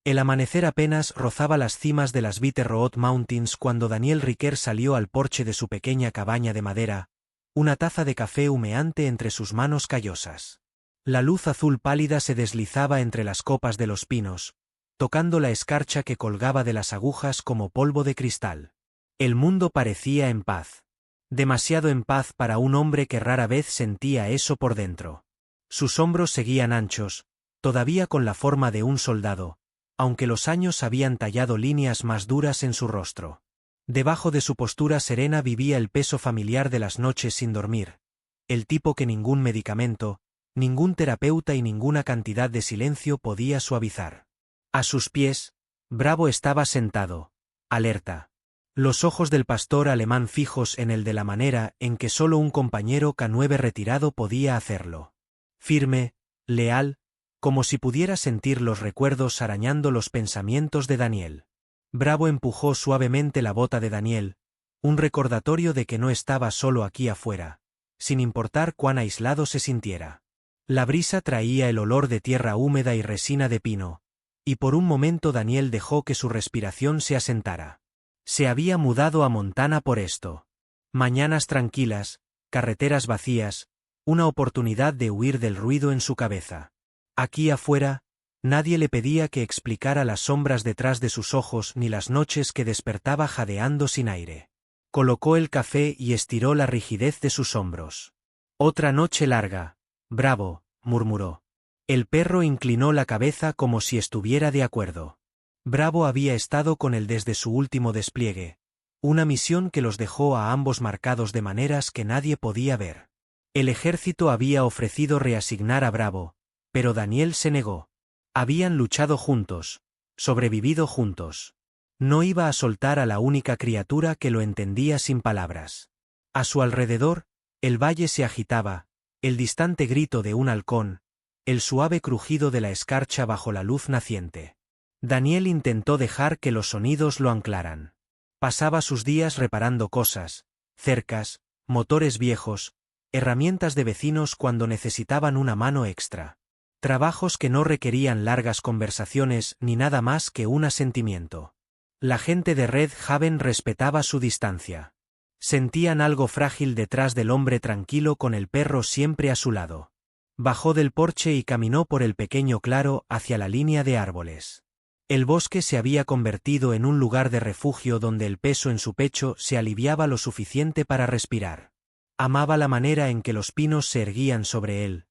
El amanecer apenas rozaba las cimas de las Bitterroot Mountains cuando Daniel Riquer salió al porche de su pequeña cabaña de madera, una taza de café humeante entre sus manos callosas. La luz azul pálida se deslizaba entre las copas de los pinos, tocando la escarcha que colgaba de las agujas como polvo de cristal. El mundo parecía en paz. Demasiado en paz para un hombre que rara vez sentía eso por dentro. Sus hombros seguían anchos, todavía con la forma de un soldado, aunque los años habían tallado líneas más duras en su rostro. Debajo de su postura serena vivía el peso familiar de las noches sin dormir, el tipo que ningún medicamento, ningún terapeuta y ninguna cantidad de silencio podía suavizar. A sus pies, Bravo estaba sentado, alerta. Los ojos del pastor alemán fijos en el de la manera en que solo un compañero K9 retirado podía hacerlo. Firme, leal, como si pudiera sentir los recuerdos arañando los pensamientos de Daniel. Bravo empujó suavemente la bota de Daniel, un recordatorio de que no estaba solo aquí afuera, sin importar cuán aislado se sintiera. La brisa traía el olor de tierra húmeda y resina de pino, y por un momento Daniel dejó que su respiración se asentara. Se había mudado a Montana por esto. Mañanas tranquilas, carreteras vacías, una oportunidad de huir del ruido en su cabeza. Aquí afuera, nadie le pedía que explicara las sombras detrás de sus ojos ni las noches que despertaba jadeando sin aire. Colocó el café y estiró la rigidez de sus hombros. Otra noche larga, Bravo, murmuró. El perro inclinó la cabeza como si estuviera de acuerdo. Bravo había estado con él desde su último despliegue, una misión que los dejó a ambos marcados de maneras que nadie podía ver. El ejército había ofrecido reasignar a Bravo, pero Daniel se negó. Habían luchado juntos, sobrevivido juntos. No iba a soltar a la única criatura que lo entendía sin palabras. A su alrededor, el valle se agitaba, el distante grito de un halcón, el suave crujido de la escarcha bajo la luz naciente. Daniel intentó dejar que los sonidos lo anclaran. Pasaba sus días reparando cosas, cercas, motores viejos, herramientas de vecinos cuando necesitaban una mano extra. Trabajos que no requerían largas conversaciones ni nada más que un asentimiento. La gente de Red Haven respetaba su distancia. Sentían algo frágil detrás del hombre tranquilo con el perro siempre a su lado. Bajó del porche y caminó por el pequeño claro hacia la línea de árboles. El bosque se había convertido en un lugar de refugio donde el peso en su pecho se aliviaba lo suficiente para respirar. Amaba la manera en que los pinos se erguían sobre él,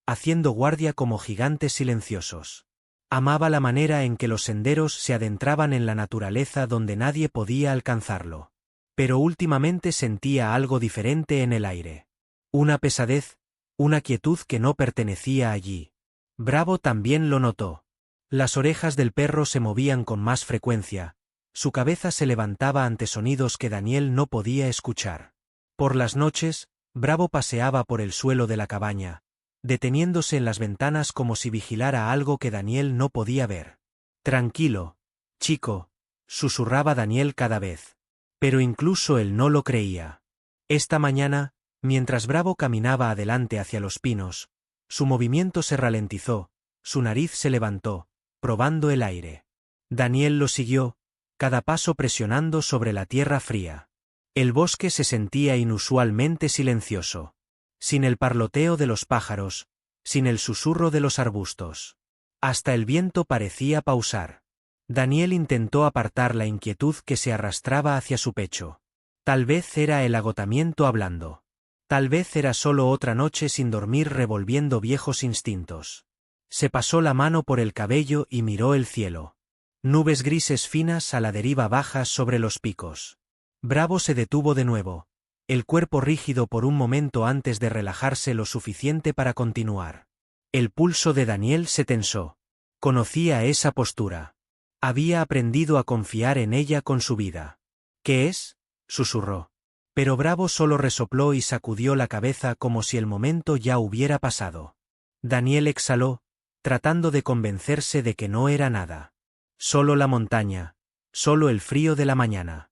haciendo guardia como gigantes silenciosos. Amaba la manera en que los senderos se adentraban en la naturaleza donde nadie podía alcanzarlo. Pero últimamente sentía algo diferente en el aire. Una pesadez, una quietud que no pertenecía allí. Bravo también lo notó. Las orejas del perro se movían con más frecuencia, su cabeza se levantaba ante sonidos que Daniel no podía escuchar. Por las noches, Bravo paseaba por el suelo de la cabaña, deteniéndose en las ventanas como si vigilara algo que Daniel no podía ver. Tranquilo, chico, susurraba Daniel cada vez. Pero incluso él no lo creía. Esta mañana, mientras Bravo caminaba adelante hacia los pinos, su movimiento se ralentizó, su nariz se levantó, probando el aire. Daniel lo siguió, cada paso presionando sobre la tierra fría. El bosque se sentía inusualmente silencioso. Sin el parloteo de los pájaros, sin el susurro de los arbustos. Hasta el viento parecía pausar. Daniel intentó apartar la inquietud que se arrastraba hacia su pecho. Tal vez era el agotamiento hablando. Tal vez era solo otra noche sin dormir revolviendo viejos instintos. Se pasó la mano por el cabello y miró el cielo. Nubes grises finas a la deriva bajas sobre los picos. Bravo se detuvo de nuevo, el cuerpo rígido por un momento antes de relajarse lo suficiente para continuar. El pulso de Daniel se tensó. Conocía esa postura. Había aprendido a confiar en ella con su vida. ¿Qué es?, susurró. Pero Bravo solo resopló y sacudió la cabeza como si el momento ya hubiera pasado. Daniel exhaló, tratando de convencerse de que no era nada. Solo la montaña, solo el frío de la mañana.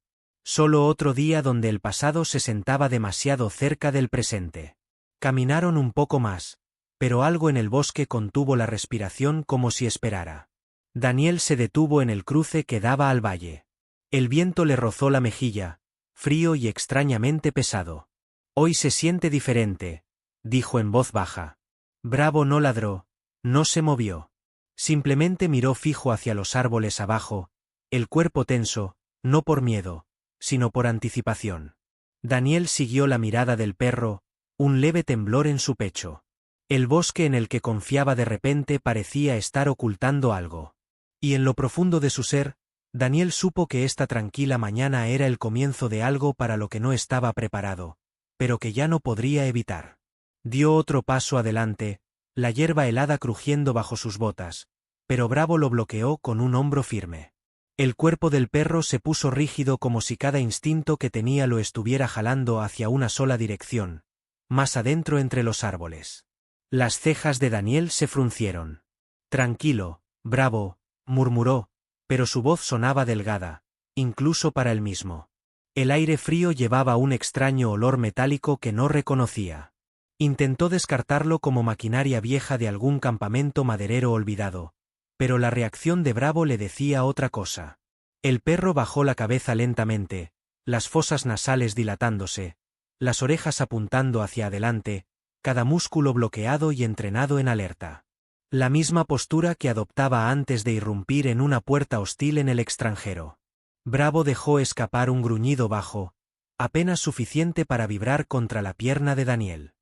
Solo otro día donde el pasado se sentaba demasiado cerca del presente. Caminaron un poco más, pero algo en el bosque contuvo la respiración como si esperara. Daniel se detuvo en el cruce que daba al valle. El viento le rozó la mejilla, frío y extrañamente pesado. Hoy se siente diferente, dijo en voz baja. Bravo no ladró, no se movió. Simplemente miró fijo hacia los árboles abajo, el cuerpo tenso, no por miedo, sino por anticipación. Daniel siguió la mirada del perro, un leve temblor en su pecho. El bosque en el que confiaba de repente parecía estar ocultando algo. Y en lo profundo de su ser, Daniel supo que esta tranquila mañana era el comienzo de algo para lo que no estaba preparado, pero que ya no podría evitar. Dio otro paso adelante, la hierba helada crujiendo bajo sus botas, pero Bravo lo bloqueó con un hombro firme. El cuerpo del perro se puso rígido como si cada instinto que tenía lo estuviera jalando hacia una sola dirección, más adentro entre los árboles. Las cejas de Daniel se fruncieron. Tranquilo, Bravo, murmuró, pero su voz sonaba delgada, incluso para él mismo. El aire frío llevaba un extraño olor metálico que no reconocía. Intentó descartarlo como maquinaria vieja de algún campamento maderero olvidado, pero la reacción de Bravo le decía otra cosa. El perro bajó la cabeza lentamente, las fosas nasales dilatándose, las orejas apuntando hacia adelante, cada músculo bloqueado y entrenado en alerta. La misma postura que adoptaba antes de irrumpir en una puerta hostil en el extranjero. Bravo dejó escapar un gruñido bajo, apenas suficiente para vibrar contra la pierna de Daniel.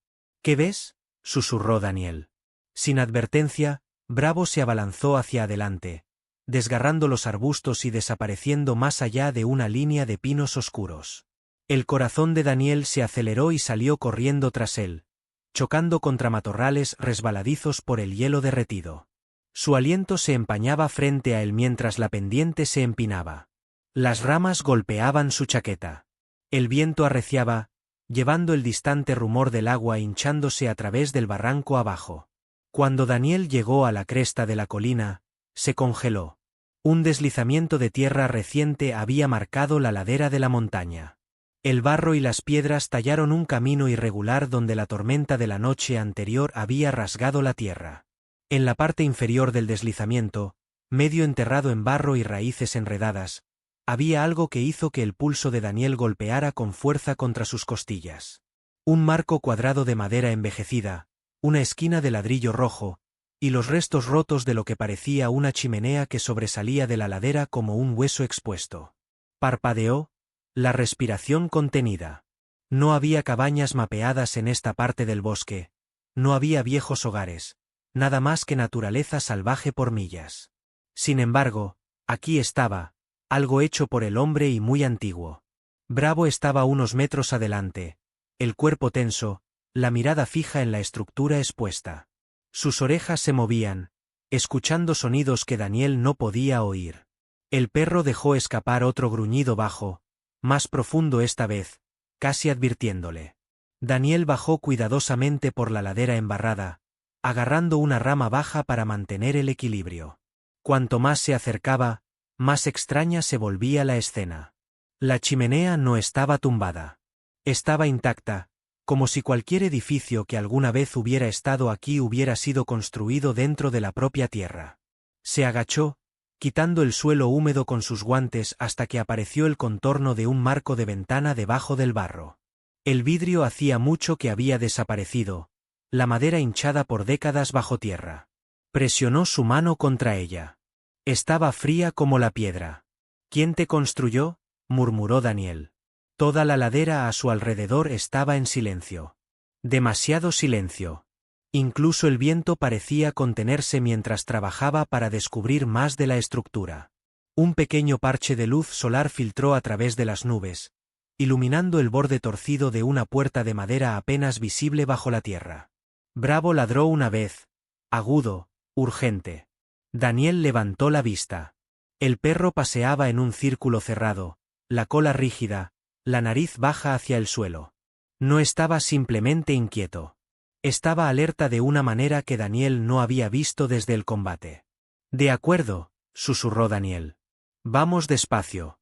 ¿Qué ves?, susurró Daniel. Sin advertencia, Bravo se abalanzó hacia adelante, desgarrando los arbustos y desapareciendo más allá de una línea de pinos oscuros. El corazón de Daniel se aceleró y salió corriendo tras él, chocando contra matorrales resbaladizos por el hielo derretido. Su aliento se empañaba frente a él mientras la pendiente se empinaba. Las ramas golpeaban su chaqueta. El viento arreciaba, llevando el distante rumor del agua hinchándose a través del barranco abajo. Cuando Daniel llegó a la cresta de la colina, se congeló. Un deslizamiento de tierra reciente había marcado la ladera de la montaña. El barro y las piedras tallaron un camino irregular donde la tormenta de la noche anterior había rasgado la tierra. En la parte inferior del deslizamiento, medio enterrado en barro y raíces enredadas, había algo que hizo que el pulso de Daniel golpeara con fuerza contra sus costillas. Un marco cuadrado de madera envejecida, una esquina de ladrillo rojo, y los restos rotos de lo que parecía una chimenea que sobresalía de la ladera como un hueso expuesto. Parpadeó, la respiración contenida. No había cabañas mapeadas en esta parte del bosque, no había viejos hogares, nada más que naturaleza salvaje por millas. Sin embargo, aquí estaba, algo hecho por el hombre y muy antiguo. Bravo estaba unos metros adelante, el cuerpo tenso, la mirada fija en la estructura expuesta. Sus orejas se movían, escuchando sonidos que Daniel no podía oír. El perro dejó escapar otro gruñido bajo, más profundo esta vez, casi advirtiéndole. Daniel bajó cuidadosamente por la ladera embarrada, agarrando una rama baja para mantener el equilibrio. Cuanto más se acercaba, más extraña se volvía la escena. La chimenea no estaba tumbada. Estaba intacta, como si cualquier edificio que alguna vez hubiera estado aquí hubiera sido construido dentro de la propia tierra. Se agachó, quitando el suelo húmedo con sus guantes hasta que apareció el contorno de un marco de ventana debajo del barro. El vidrio hacía mucho que había desaparecido, la madera hinchada por décadas bajo tierra. Presionó su mano contra ella. Estaba fría como la piedra. ¿Quién te construyó?, murmuró Daniel. Toda la ladera a su alrededor estaba en silencio. Demasiado silencio. Incluso el viento parecía contenerse mientras trabajaba para descubrir más de la estructura. Un pequeño parche de luz solar filtró a través de las nubes, iluminando el borde torcido de una puerta de madera apenas visible bajo la tierra. Bravo ladró una vez, agudo, urgente. Daniel levantó la vista. El perro paseaba en un círculo cerrado, la cola rígida, la nariz baja hacia el suelo. No estaba simplemente inquieto. Estaba alerta de una manera que Daniel no había visto desde el combate. De acuerdo, susurró Daniel. Vamos despacio.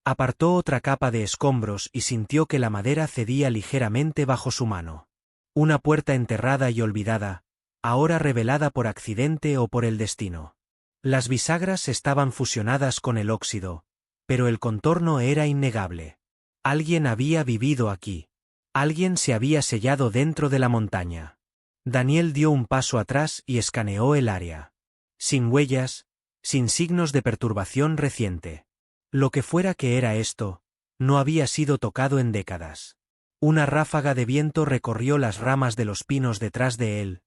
Apartó otra capa de escombros y sintió que la madera cedía ligeramente bajo su mano. Una puerta enterrada y olvidada, ahora revelada por accidente o por el destino. Las bisagras estaban fusionadas con el óxido, pero el contorno era innegable. Alguien había vivido aquí. Alguien se había sellado dentro de la montaña. Daniel dio un paso atrás y escaneó el área. Sin huellas, sin signos de perturbación reciente. Lo que fuera que era esto, no había sido tocado en décadas. Una ráfaga de viento recorrió las ramas de los pinos detrás de él,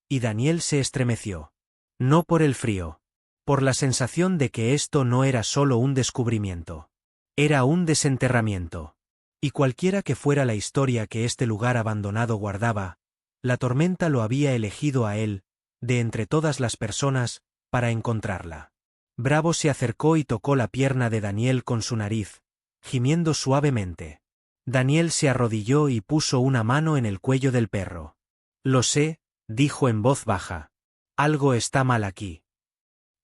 y Daniel se estremeció. No por el frío. Por la sensación de que esto no era solo un descubrimiento. Era un desenterramiento. Y cualquiera que fuera la historia que este lugar abandonado guardaba, la tormenta lo había elegido a él, de entre todas las personas, para encontrarla. Bravo se acercó y tocó la pierna de Daniel con su nariz, gimiendo suavemente. Daniel se arrodilló y puso una mano en el cuello del perro. Lo sé, dijo en voz baja. Algo está mal aquí.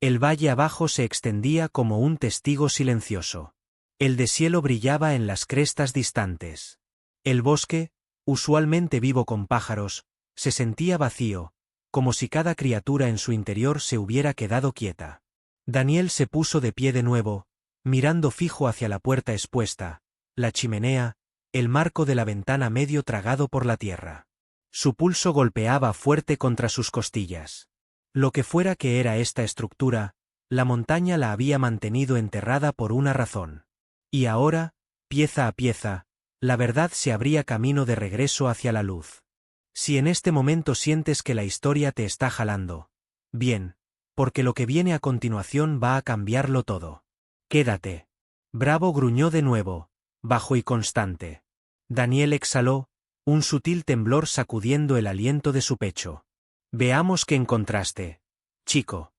El valle abajo se extendía como un testigo silencioso. El deshielo brillaba en las crestas distantes. El bosque, usualmente vivo con pájaros, se sentía vacío, como si cada criatura en su interior se hubiera quedado quieta. Daniel se puso de pie de nuevo, mirando fijo hacia la puerta expuesta, la chimenea, el marco de la ventana medio tragado por la tierra. Su pulso golpeaba fuerte contra sus costillas. Lo que fuera que era esta estructura, la montaña la había mantenido enterrada por una razón. Y ahora, pieza a pieza, la verdad se abría camino de regreso hacia la luz. Si en este momento sientes que la historia te está jalando, bien, porque lo que viene a continuación va a cambiarlo todo. Quédate. Bravo gruñó de nuevo, bajo y constante. Daniel exhaló, un sutil temblor sacudiendo el aliento de su pecho. Veamos qué encontraste, chico.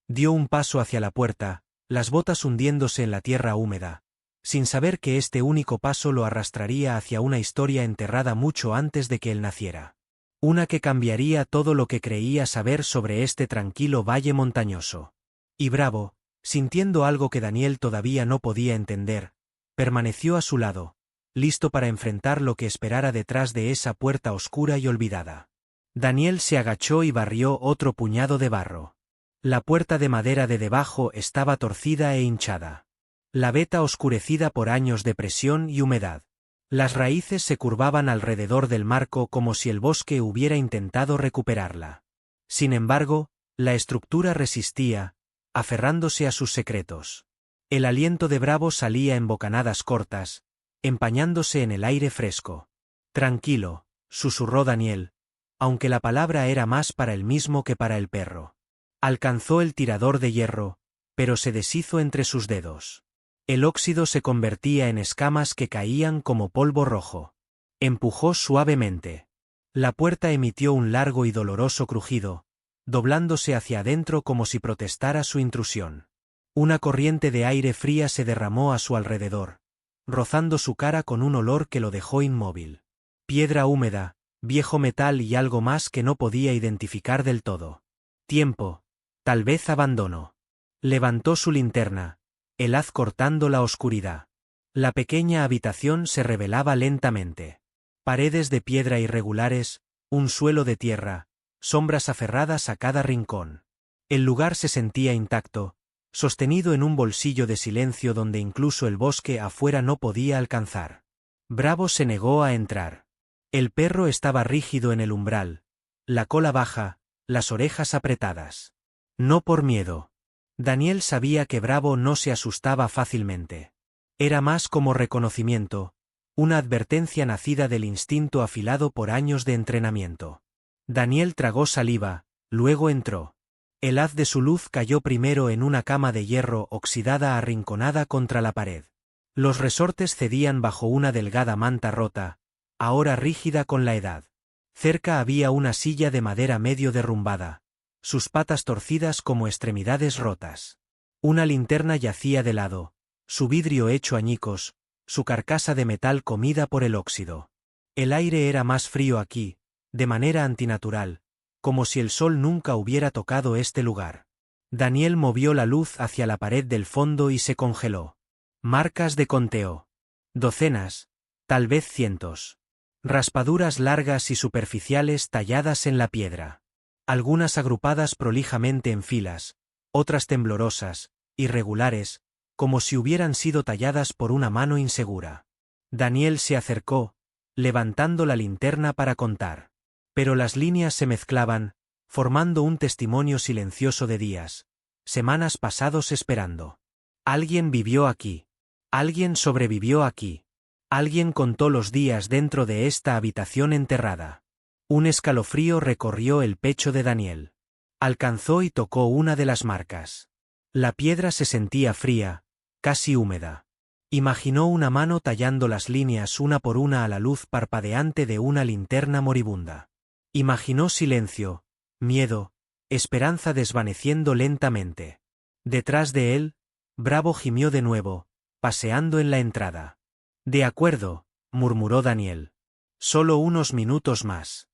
Dio un paso hacia la puerta, las botas hundiéndose en la tierra húmeda, sin saber que este único paso lo arrastraría hacia una historia enterrada mucho antes de que él naciera. Una que cambiaría todo lo que creía saber sobre este tranquilo valle montañoso. Y Bravo, sintiendo algo que Daniel todavía no podía entender, permaneció a su lado, listo para enfrentar lo que esperara detrás de esa puerta oscura y olvidada. Daniel se agachó y barrió otro puñado de barro. La puerta de madera de debajo estaba torcida e hinchada. La veta oscurecida por años de presión y humedad. Las raíces se curvaban alrededor del marco como si el bosque hubiera intentado recuperarla. Sin embargo, la estructura resistía, aferrándose a sus secretos. El aliento de Bravo salía en bocanadas cortas, empañándose en el aire fresco. Tranquilo, susurró Daniel, aunque la palabra era más para él mismo que para el perro. Alcanzó el tirador de hierro, pero se deshizo entre sus dedos. El óxido se convertía en escamas que caían como polvo rojo. Empujó suavemente. La puerta emitió un largo y doloroso crujido, doblándose hacia adentro como si protestara su intrusión. Una corriente de aire fría se derramó a su alrededor, rozando su cara con un olor que lo dejó inmóvil. Piedra húmeda, viejo metal y algo más que no podía identificar del todo. Tiempo, tal vez abandono. Levantó su linterna, el haz cortando la oscuridad. La pequeña habitación se revelaba lentamente. Paredes de piedra irregulares, un suelo de tierra, sombras aferradas a cada rincón. El lugar se sentía intacto, sostenido en un bolsillo de silencio donde incluso el bosque afuera no podía alcanzar. Bravo se negó a entrar. El perro estaba rígido en el umbral, la cola baja, las orejas apretadas. No por miedo. Daniel sabía que Bravo no se asustaba fácilmente. Era más como reconocimiento, una advertencia nacida del instinto afilado por años de entrenamiento. Daniel tragó saliva, luego entró. El haz de su luz cayó primero en una cama de hierro oxidada arrinconada contra la pared. Los resortes cedían bajo una delgada manta rota, ahora rígida con la edad. Cerca había una silla de madera medio derrumbada, sus patas torcidas como extremidades rotas. Una linterna yacía de lado, su vidrio hecho añicos, su carcasa de metal comida por el óxido. El aire era más frío aquí, de manera antinatural, como si el sol nunca hubiera tocado este lugar. Daniel movió la luz hacia la pared del fondo y se congeló. Marcas de conteo. Docenas, tal vez cientos. Raspaduras largas y superficiales talladas en la piedra. Algunas agrupadas prolijamente en filas, otras temblorosas, irregulares, como si hubieran sido talladas por una mano insegura. Daniel se acercó, levantando la linterna para contar. Pero las líneas se mezclaban, formando un testimonio silencioso de días, semanas pasados esperando. Alguien vivió aquí. Alguien sobrevivió aquí. Alguien contó los días dentro de esta habitación enterrada. Un escalofrío recorrió el pecho de Daniel. Alcanzó y tocó una de las marcas. La piedra se sentía fría, casi húmeda. Imaginó una mano tallando las líneas una por una a la luz parpadeante de una linterna moribunda. Imaginó silencio, miedo, esperanza desvaneciendo lentamente. Detrás de él, Bravo gimió de nuevo, paseando en la entrada. De acuerdo, murmuró Daniel. Solo unos minutos más.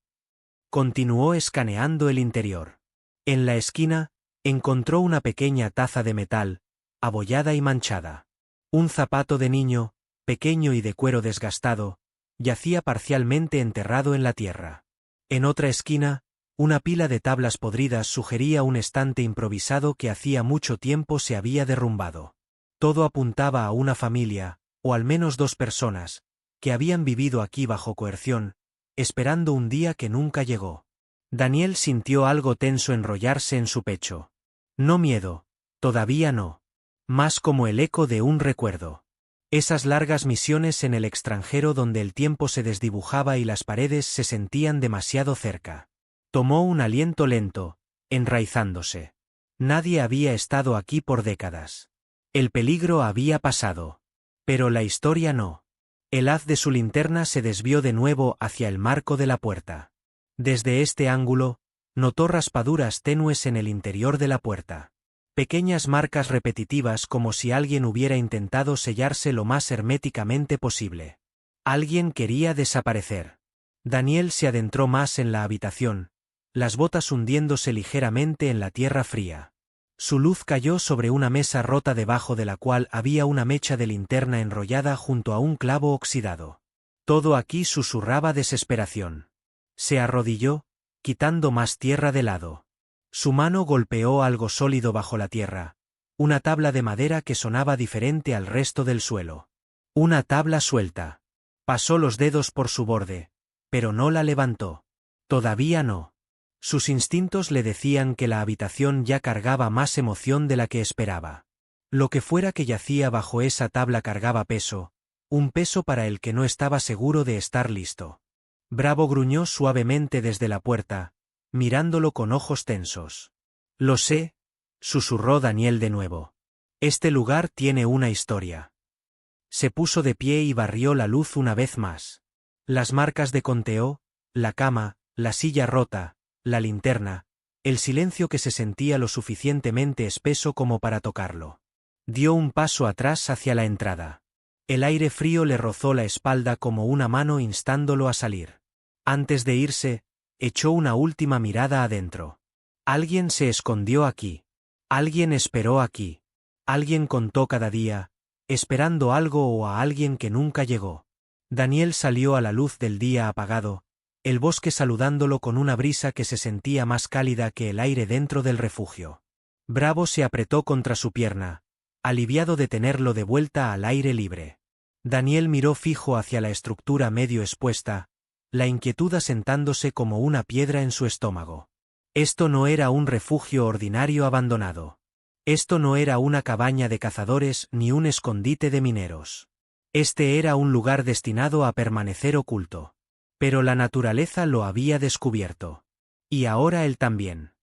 Continuó escaneando el interior. En la esquina, encontró una pequeña taza de metal, abollada y manchada. Un zapato de niño, pequeño y de cuero desgastado, yacía parcialmente enterrado en la tierra. En otra esquina, una pila de tablas podridas sugería un estante improvisado que hacía mucho tiempo se había derrumbado. Todo apuntaba a una familia, o al menos dos personas, que habían vivido aquí bajo coerción, esperando un día que nunca llegó. Daniel sintió algo tenso enrollarse en su pecho. No miedo, todavía no. Más como el eco de un recuerdo. Esas largas misiones en el extranjero donde el tiempo se desdibujaba y las paredes se sentían demasiado cerca. Tomó un aliento lento, enraizándose. Nadie había estado aquí por décadas. El peligro había pasado. Pero la historia no. El haz de su linterna se desvió de nuevo hacia el marco de la puerta. Desde este ángulo, notó raspaduras tenues en el interior de la puerta. Pequeñas marcas repetitivas como si alguien hubiera intentado sellarse lo más herméticamente posible. Alguien quería desaparecer. Daniel se adentró más en la habitación, las botas hundiéndose ligeramente en la tierra fría. Su luz cayó sobre una mesa rota debajo de la cual había una mecha de linterna enrollada junto a un clavo oxidado. Todo aquí susurraba desesperación. Se arrodilló, quitando más tierra de lado. Su mano golpeó algo sólido bajo la tierra, una tabla de madera que sonaba diferente al resto del suelo. Una tabla suelta. Pasó los dedos por su borde, pero no la levantó. Todavía no. Sus instintos le decían que la habitación ya cargaba más emoción de la que esperaba. Lo que fuera que yacía bajo esa tabla cargaba peso, un peso para el que no estaba seguro de estar listo. Bravo gruñó suavemente desde la puerta, mirándolo con ojos tensos. Lo sé, susurró Daniel de nuevo. Este lugar tiene una historia. Se puso de pie y barrió la luz una vez más. Las marcas de conteo, la cama, la silla rota, la linterna, el silencio que se sentía lo suficientemente espeso como para tocarlo. Dio un paso atrás hacia la entrada. El aire frío le rozó la espalda como una mano instándolo a salir. Antes de irse, echó una última mirada adentro. Alguien se escondió aquí. Alguien esperó aquí. Alguien contó cada día, esperando algo o a alguien que nunca llegó. Daniel salió a la luz del día apagado, el bosque saludándolo con una brisa que se sentía más cálida que el aire dentro del refugio. Bravo se apretó contra su pierna, aliviado de tenerlo de vuelta al aire libre. Daniel miró fijo hacia la estructura medio expuesta, la inquietud asentándose como una piedra en su estómago. Esto no era un refugio ordinario abandonado. Esto no era una cabaña de cazadores ni un escondite de mineros. Este era un lugar destinado a permanecer oculto. Pero la naturaleza lo había descubierto. Y ahora él también.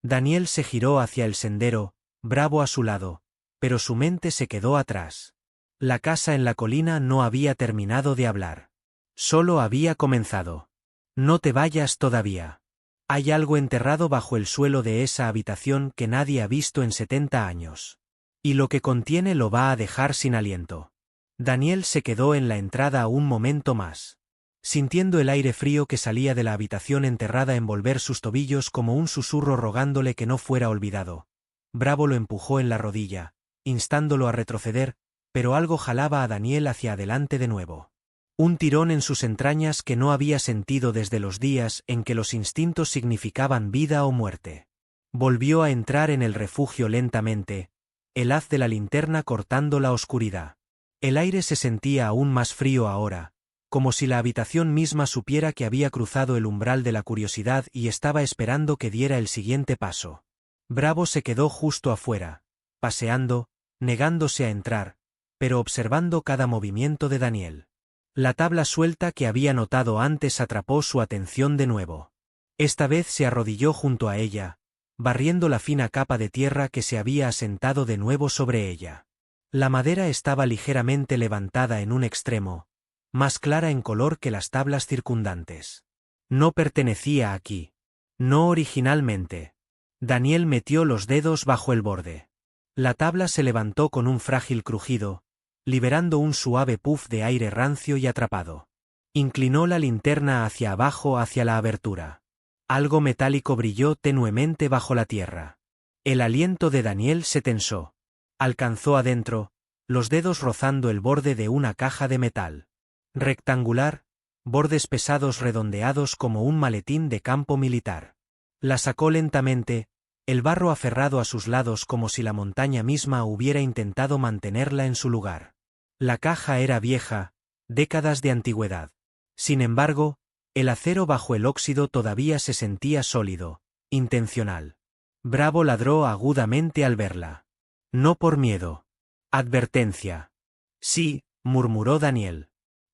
Daniel se giró hacia el sendero, Bravo a su lado, pero su mente se quedó atrás. La casa en la colina no había terminado de hablar. Solo había comenzado. No te vayas todavía. Hay algo enterrado bajo el suelo de esa habitación que nadie ha visto en 70 años. Y lo que contiene lo va a dejar sin aliento. Daniel se quedó en la entrada un momento más. Sintiendo el aire frío que salía de la habitación enterrada envolver sus tobillos como un susurro rogándole que no fuera olvidado. Bravo lo empujó en la rodilla, instándolo a retroceder, pero algo jalaba a Daniel hacia adelante de nuevo. Un tirón en sus entrañas que no había sentido desde los días en que los instintos significaban vida o muerte. Volvió a entrar en el refugio lentamente, el haz de la linterna cortando la oscuridad. El aire se sentía aún más frío ahora, como si la habitación misma supiera que había cruzado el umbral de la curiosidad y estaba esperando que diera el siguiente paso. Bravo se quedó justo afuera, paseando, negándose a entrar, pero observando cada movimiento de Daniel. La tabla suelta que había notado antes atrapó su atención de nuevo. Esta vez se arrodilló junto a ella, barriendo la fina capa de tierra que se había asentado de nuevo sobre ella. La madera estaba ligeramente levantada en un extremo, más clara en color que las tablas circundantes. No pertenecía aquí. No originalmente. Daniel metió los dedos bajo el borde. La tabla se levantó con un frágil crujido, liberando un suave puff de aire rancio y atrapado. Inclinó la linterna hacia abajo hacia la abertura. Algo metálico brilló tenuemente bajo la tierra. El aliento de Daniel se tensó. Alcanzó adentro, los dedos rozando el borde de una caja de metal. Rectangular, bordes pesados redondeados como un maletín de campo militar. La sacó lentamente, el barro aferrado a sus lados como si la montaña misma hubiera intentado mantenerla en su lugar. La caja era vieja, décadas de antigüedad. Sin embargo, el acero bajo el óxido todavía se sentía sólido, intencional. Bravo ladró agudamente al verla. No por miedo. Advertencia. Sí, murmuró Daniel.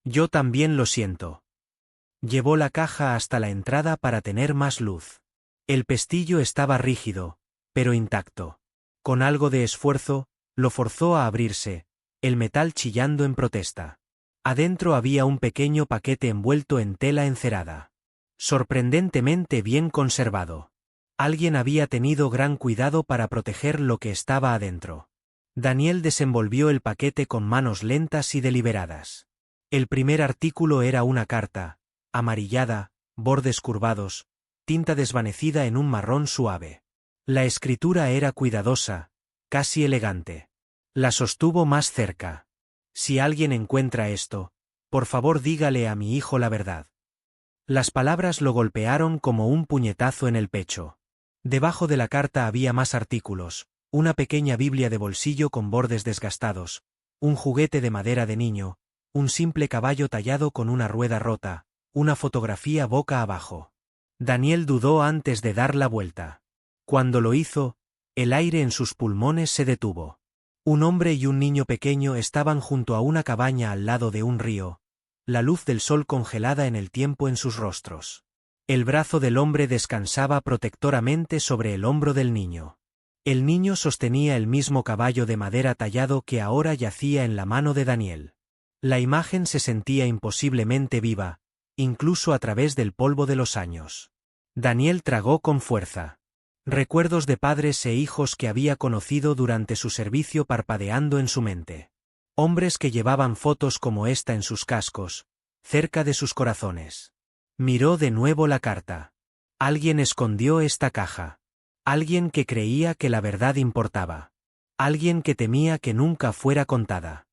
Yo también lo siento. Llevó la caja hasta la entrada para tener más luz. El pestillo estaba rígido, pero intacto. Con algo de esfuerzo, lo forzó a abrirse, el metal chillando en protesta. Adentro había un pequeño paquete envuelto en tela encerada. Sorprendentemente bien conservado. Alguien había tenido gran cuidado para proteger lo que estaba adentro. Daniel desenvolvió el paquete con manos lentas y deliberadas. El primer artículo era una carta, amarillada, bordes curvados, tinta desvanecida en un marrón suave. La escritura era cuidadosa, casi elegante. La sostuvo más cerca. Si alguien encuentra esto, por favor dígale a mi hijo la verdad. Las palabras lo golpearon como un puñetazo en el pecho. Debajo de la carta había más artículos, una pequeña Biblia de bolsillo con bordes desgastados, un juguete de madera de niño, un simple caballo tallado con una rueda rota, una fotografía boca abajo. Daniel dudó antes de dar la vuelta. Cuando lo hizo, el aire en sus pulmones se detuvo. Un hombre y un niño pequeño estaban junto a una cabaña al lado de un río, la luz del sol congelada en el tiempo en sus rostros. El brazo del hombre descansaba protectoramente sobre el hombro del niño. El niño sostenía el mismo caballo de madera tallado que ahora yacía en la mano de Daniel. La imagen se sentía imposiblemente viva, incluso a través del polvo de los años. Daniel tragó con fuerza. Recuerdos de padres e hijos que había conocido durante su servicio parpadeando en su mente. Hombres que llevaban fotos como esta en sus cascos, cerca de sus corazones. Miró de nuevo la carta. Alguien escondió esta caja. Alguien que creía que la verdad importaba. Alguien que temía que nunca fuera contada.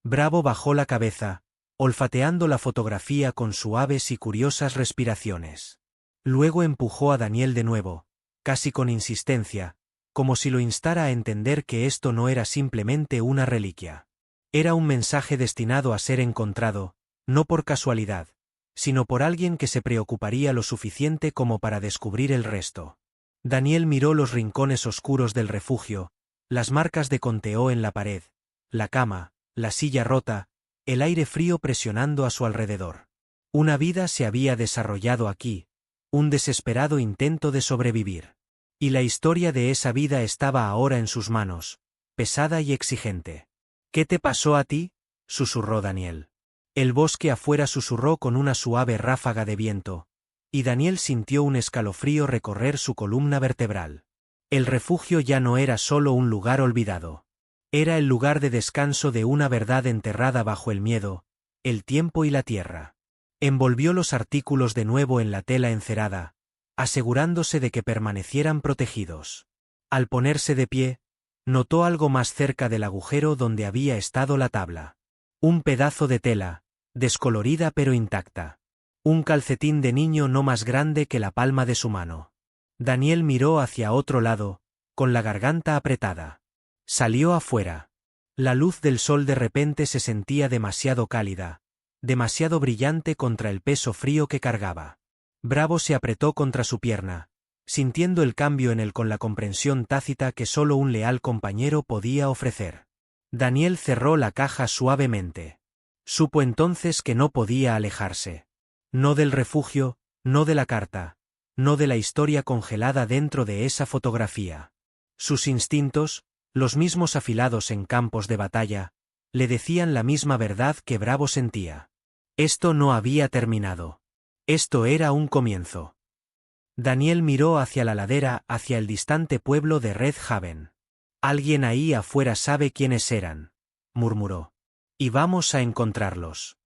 Bravo bajó la cabeza, olfateando la fotografía con suaves y curiosas respiraciones. Luego empujó a Daniel de nuevo, casi con insistencia, como si lo instara a entender que esto no era simplemente una reliquia. Era un mensaje destinado a ser encontrado, no por casualidad, sino por alguien que se preocuparía lo suficiente como para descubrir el resto. Daniel miró los rincones oscuros del refugio, las marcas de conteo en la pared, la cama, la silla rota, el aire frío presionando a su alrededor. Una vida se había desarrollado aquí, un desesperado intento de sobrevivir. Y la historia de esa vida estaba ahora en sus manos, pesada y exigente. ¿Qué te pasó a ti?, susurró Daniel. El bosque afuera susurró con una suave ráfaga de viento, y Daniel sintió un escalofrío recorrer su columna vertebral. El refugio ya no era solo un lugar olvidado. Era el lugar de descanso de una verdad enterrada bajo el miedo, el tiempo y la tierra. Envolvió los artículos de nuevo en la tela encerada, asegurándose de que permanecieran protegidos. Al ponerse de pie, notó algo más cerca del agujero donde había estado la tabla. Un pedazo de tela, descolorida pero intacta. Un calcetín de niño no más grande que la palma de su mano. Daniel miró hacia otro lado, con la garganta apretada. Salió afuera. La luz del sol de repente se sentía demasiado cálida, demasiado brillante contra el peso frío que cargaba. Bravo se apretó contra su pierna, sintiendo el cambio en él con la comprensión tácita que solo un leal compañero podía ofrecer. Daniel cerró la caja suavemente. Supo entonces que no podía alejarse. No del refugio, no de la carta, no de la historia congelada dentro de esa fotografía. Sus instintos, los mismos afilados en campos de batalla, le decían la misma verdad que Bravo sentía. Esto no había terminado. Esto era un comienzo. Daniel miró hacia la ladera, hacia el distante pueblo de Red Haven. Alguien ahí afuera sabe quiénes eran, murmuró. Y vamos a encontrarlos.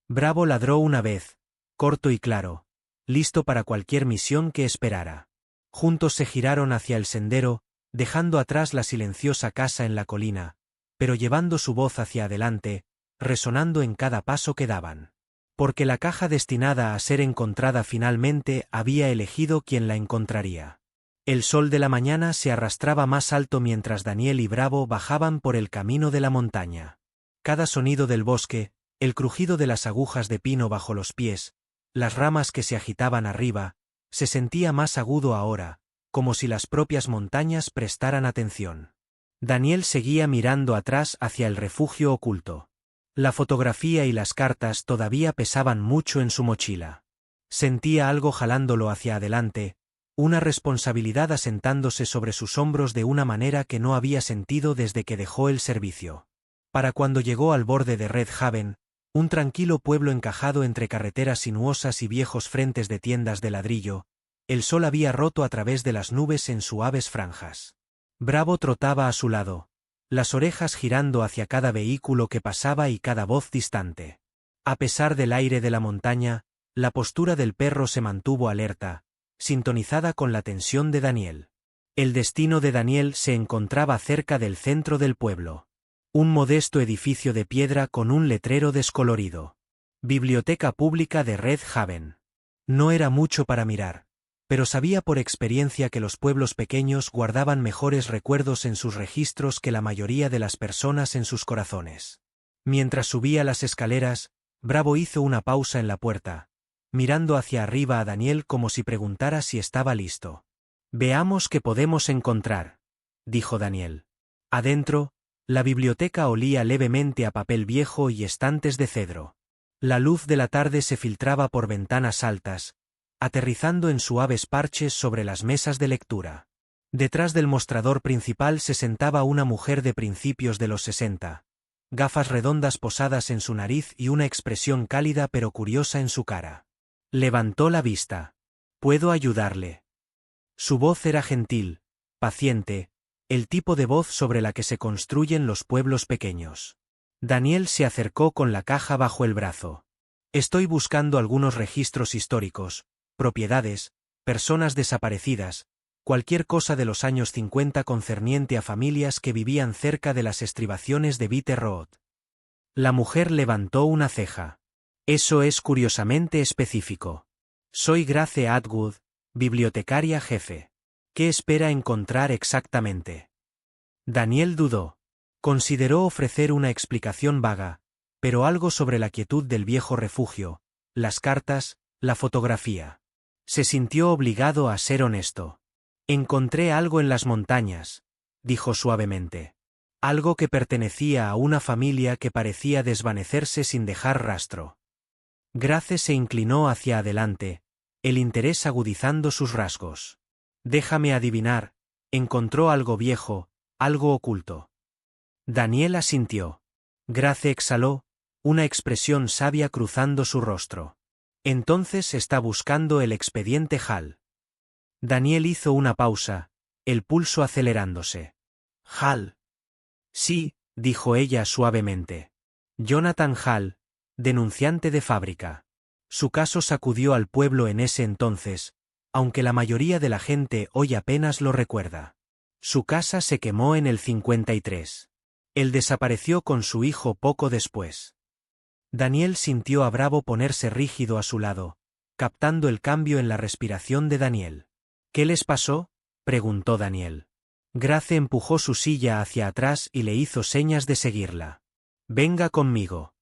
Bravo ladró una vez, corto y claro, listo para cualquier misión que esperara. Juntos se giraron hacia el sendero, dejando atrás la silenciosa casa en la colina, pero llevando su voz hacia adelante, resonando en cada paso que daban. Porque la caja destinada a ser encontrada finalmente había elegido quien la encontraría. El sol de la mañana se arrastraba más alto mientras Daniel y Bravo bajaban por el camino de la montaña. Cada sonido del bosque, el crujido de las agujas de pino bajo los pies, las ramas que se agitaban arriba, se sentía más agudo ahora, como si las propias montañas prestaran atención. Daniel seguía mirando atrás hacia el refugio oculto. La fotografía y las cartas todavía pesaban mucho en su mochila. Sentía algo jalándolo hacia adelante, una responsabilidad asentándose sobre sus hombros de una manera que no había sentido desde que dejó el servicio. Para cuando llegó al borde de Red Haven, un tranquilo pueblo encajado entre carreteras sinuosas y viejos frentes de tiendas de ladrillo, el sol había roto a través de las nubes en suaves franjas. Bravo trotaba a su lado, las orejas girando hacia cada vehículo que pasaba y cada voz distante. A pesar del aire de la montaña, la postura del perro se mantuvo alerta, sintonizada con la tensión de Daniel. El destino de Daniel se encontraba cerca del centro del pueblo. Un modesto edificio de piedra con un letrero descolorido. Biblioteca Pública de Red Haven. No era mucho para mirar, pero sabía por experiencia que los pueblos pequeños guardaban mejores recuerdos en sus registros que la mayoría de las personas en sus corazones. Mientras subía las escaleras, Bravo hizo una pausa en la puerta, mirando hacia arriba a Daniel como si preguntara si estaba listo. «Veamos qué podemos encontrar», dijo Daniel. Adentro, la biblioteca olía levemente a papel viejo y estantes de cedro. La luz de la tarde se filtraba por ventanas altas, aterrizando en suaves parches sobre las mesas de lectura. Detrás del mostrador principal se sentaba una mujer de principios de los 60, gafas redondas posadas en su nariz y una expresión cálida pero curiosa en su cara. Levantó la vista. «¿Puedo ayudarle?» Su voz era gentil, paciente, el tipo de voz sobre la que se construyen los pueblos pequeños. Daniel se acercó con la caja bajo el brazo. «Estoy buscando algunos registros históricos, propiedades, personas desaparecidas, cualquier cosa de los años 50 concerniente a familias que vivían cerca de las estribaciones de Bitter Road». La mujer levantó una ceja. «Eso es curiosamente específico. Soy Grace Atwood, bibliotecaria jefe. ¿Qué espera encontrar exactamente?» Daniel dudó. Consideró ofrecer una explicación vaga, pero algo sobre la quietud del viejo refugio, las cartas, la fotografía. Se sintió obligado a ser honesto. «Encontré algo en las montañas», dijo suavemente. Algo que pertenecía a una familia que parecía desvanecerse sin dejar rastro. Grace se inclinó hacia adelante, el interés agudizando sus rasgos. «Déjame adivinar, encontró algo viejo, algo oculto». Daniel asintió. Grace exhaló, una expresión sabia cruzando su rostro. «Entonces está buscando el expediente Hall». Daniel hizo una pausa, el pulso acelerándose. «Hall». «Sí», dijo ella suavemente. «Jonathan Hall, denunciante de fábrica». Su caso sacudió al pueblo en ese entonces, aunque la mayoría de la gente hoy apenas lo recuerda. Su casa se quemó en el 53. Él desapareció con su hijo poco después. Daniel sintió a Bravo ponerse rígido a su lado, captando el cambio en la respiración de Daniel. ¿Qué les pasó?, preguntó Daniel. Grace empujó su silla hacia atrás y le hizo señas de seguirla. Venga conmigo.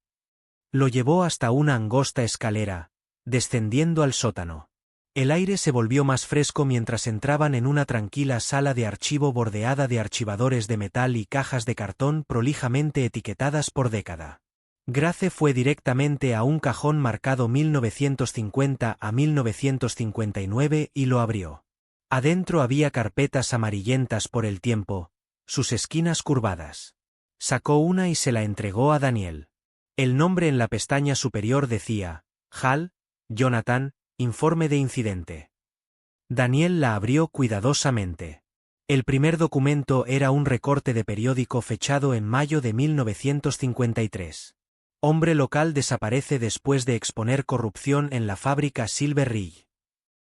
Lo llevó hasta una angosta escalera, descendiendo al sótano. El aire se volvió más fresco mientras entraban en una tranquila sala de archivo bordeada de archivadores de metal y cajas de cartón prolijamente etiquetadas por década. Grace fue directamente a un cajón marcado 1950 a 1959 y lo abrió. Adentro había carpetas amarillentas por el tiempo, sus esquinas curvadas. Sacó una y se la entregó a Daniel. El nombre en la pestaña superior decía, Hal, Jonathan, informe de incidente. Daniel la abrió cuidadosamente. El primer documento era un recorte de periódico fechado en mayo de 1953. Hombre local desaparece después de exponer corrupción en la fábrica Silver Ridge.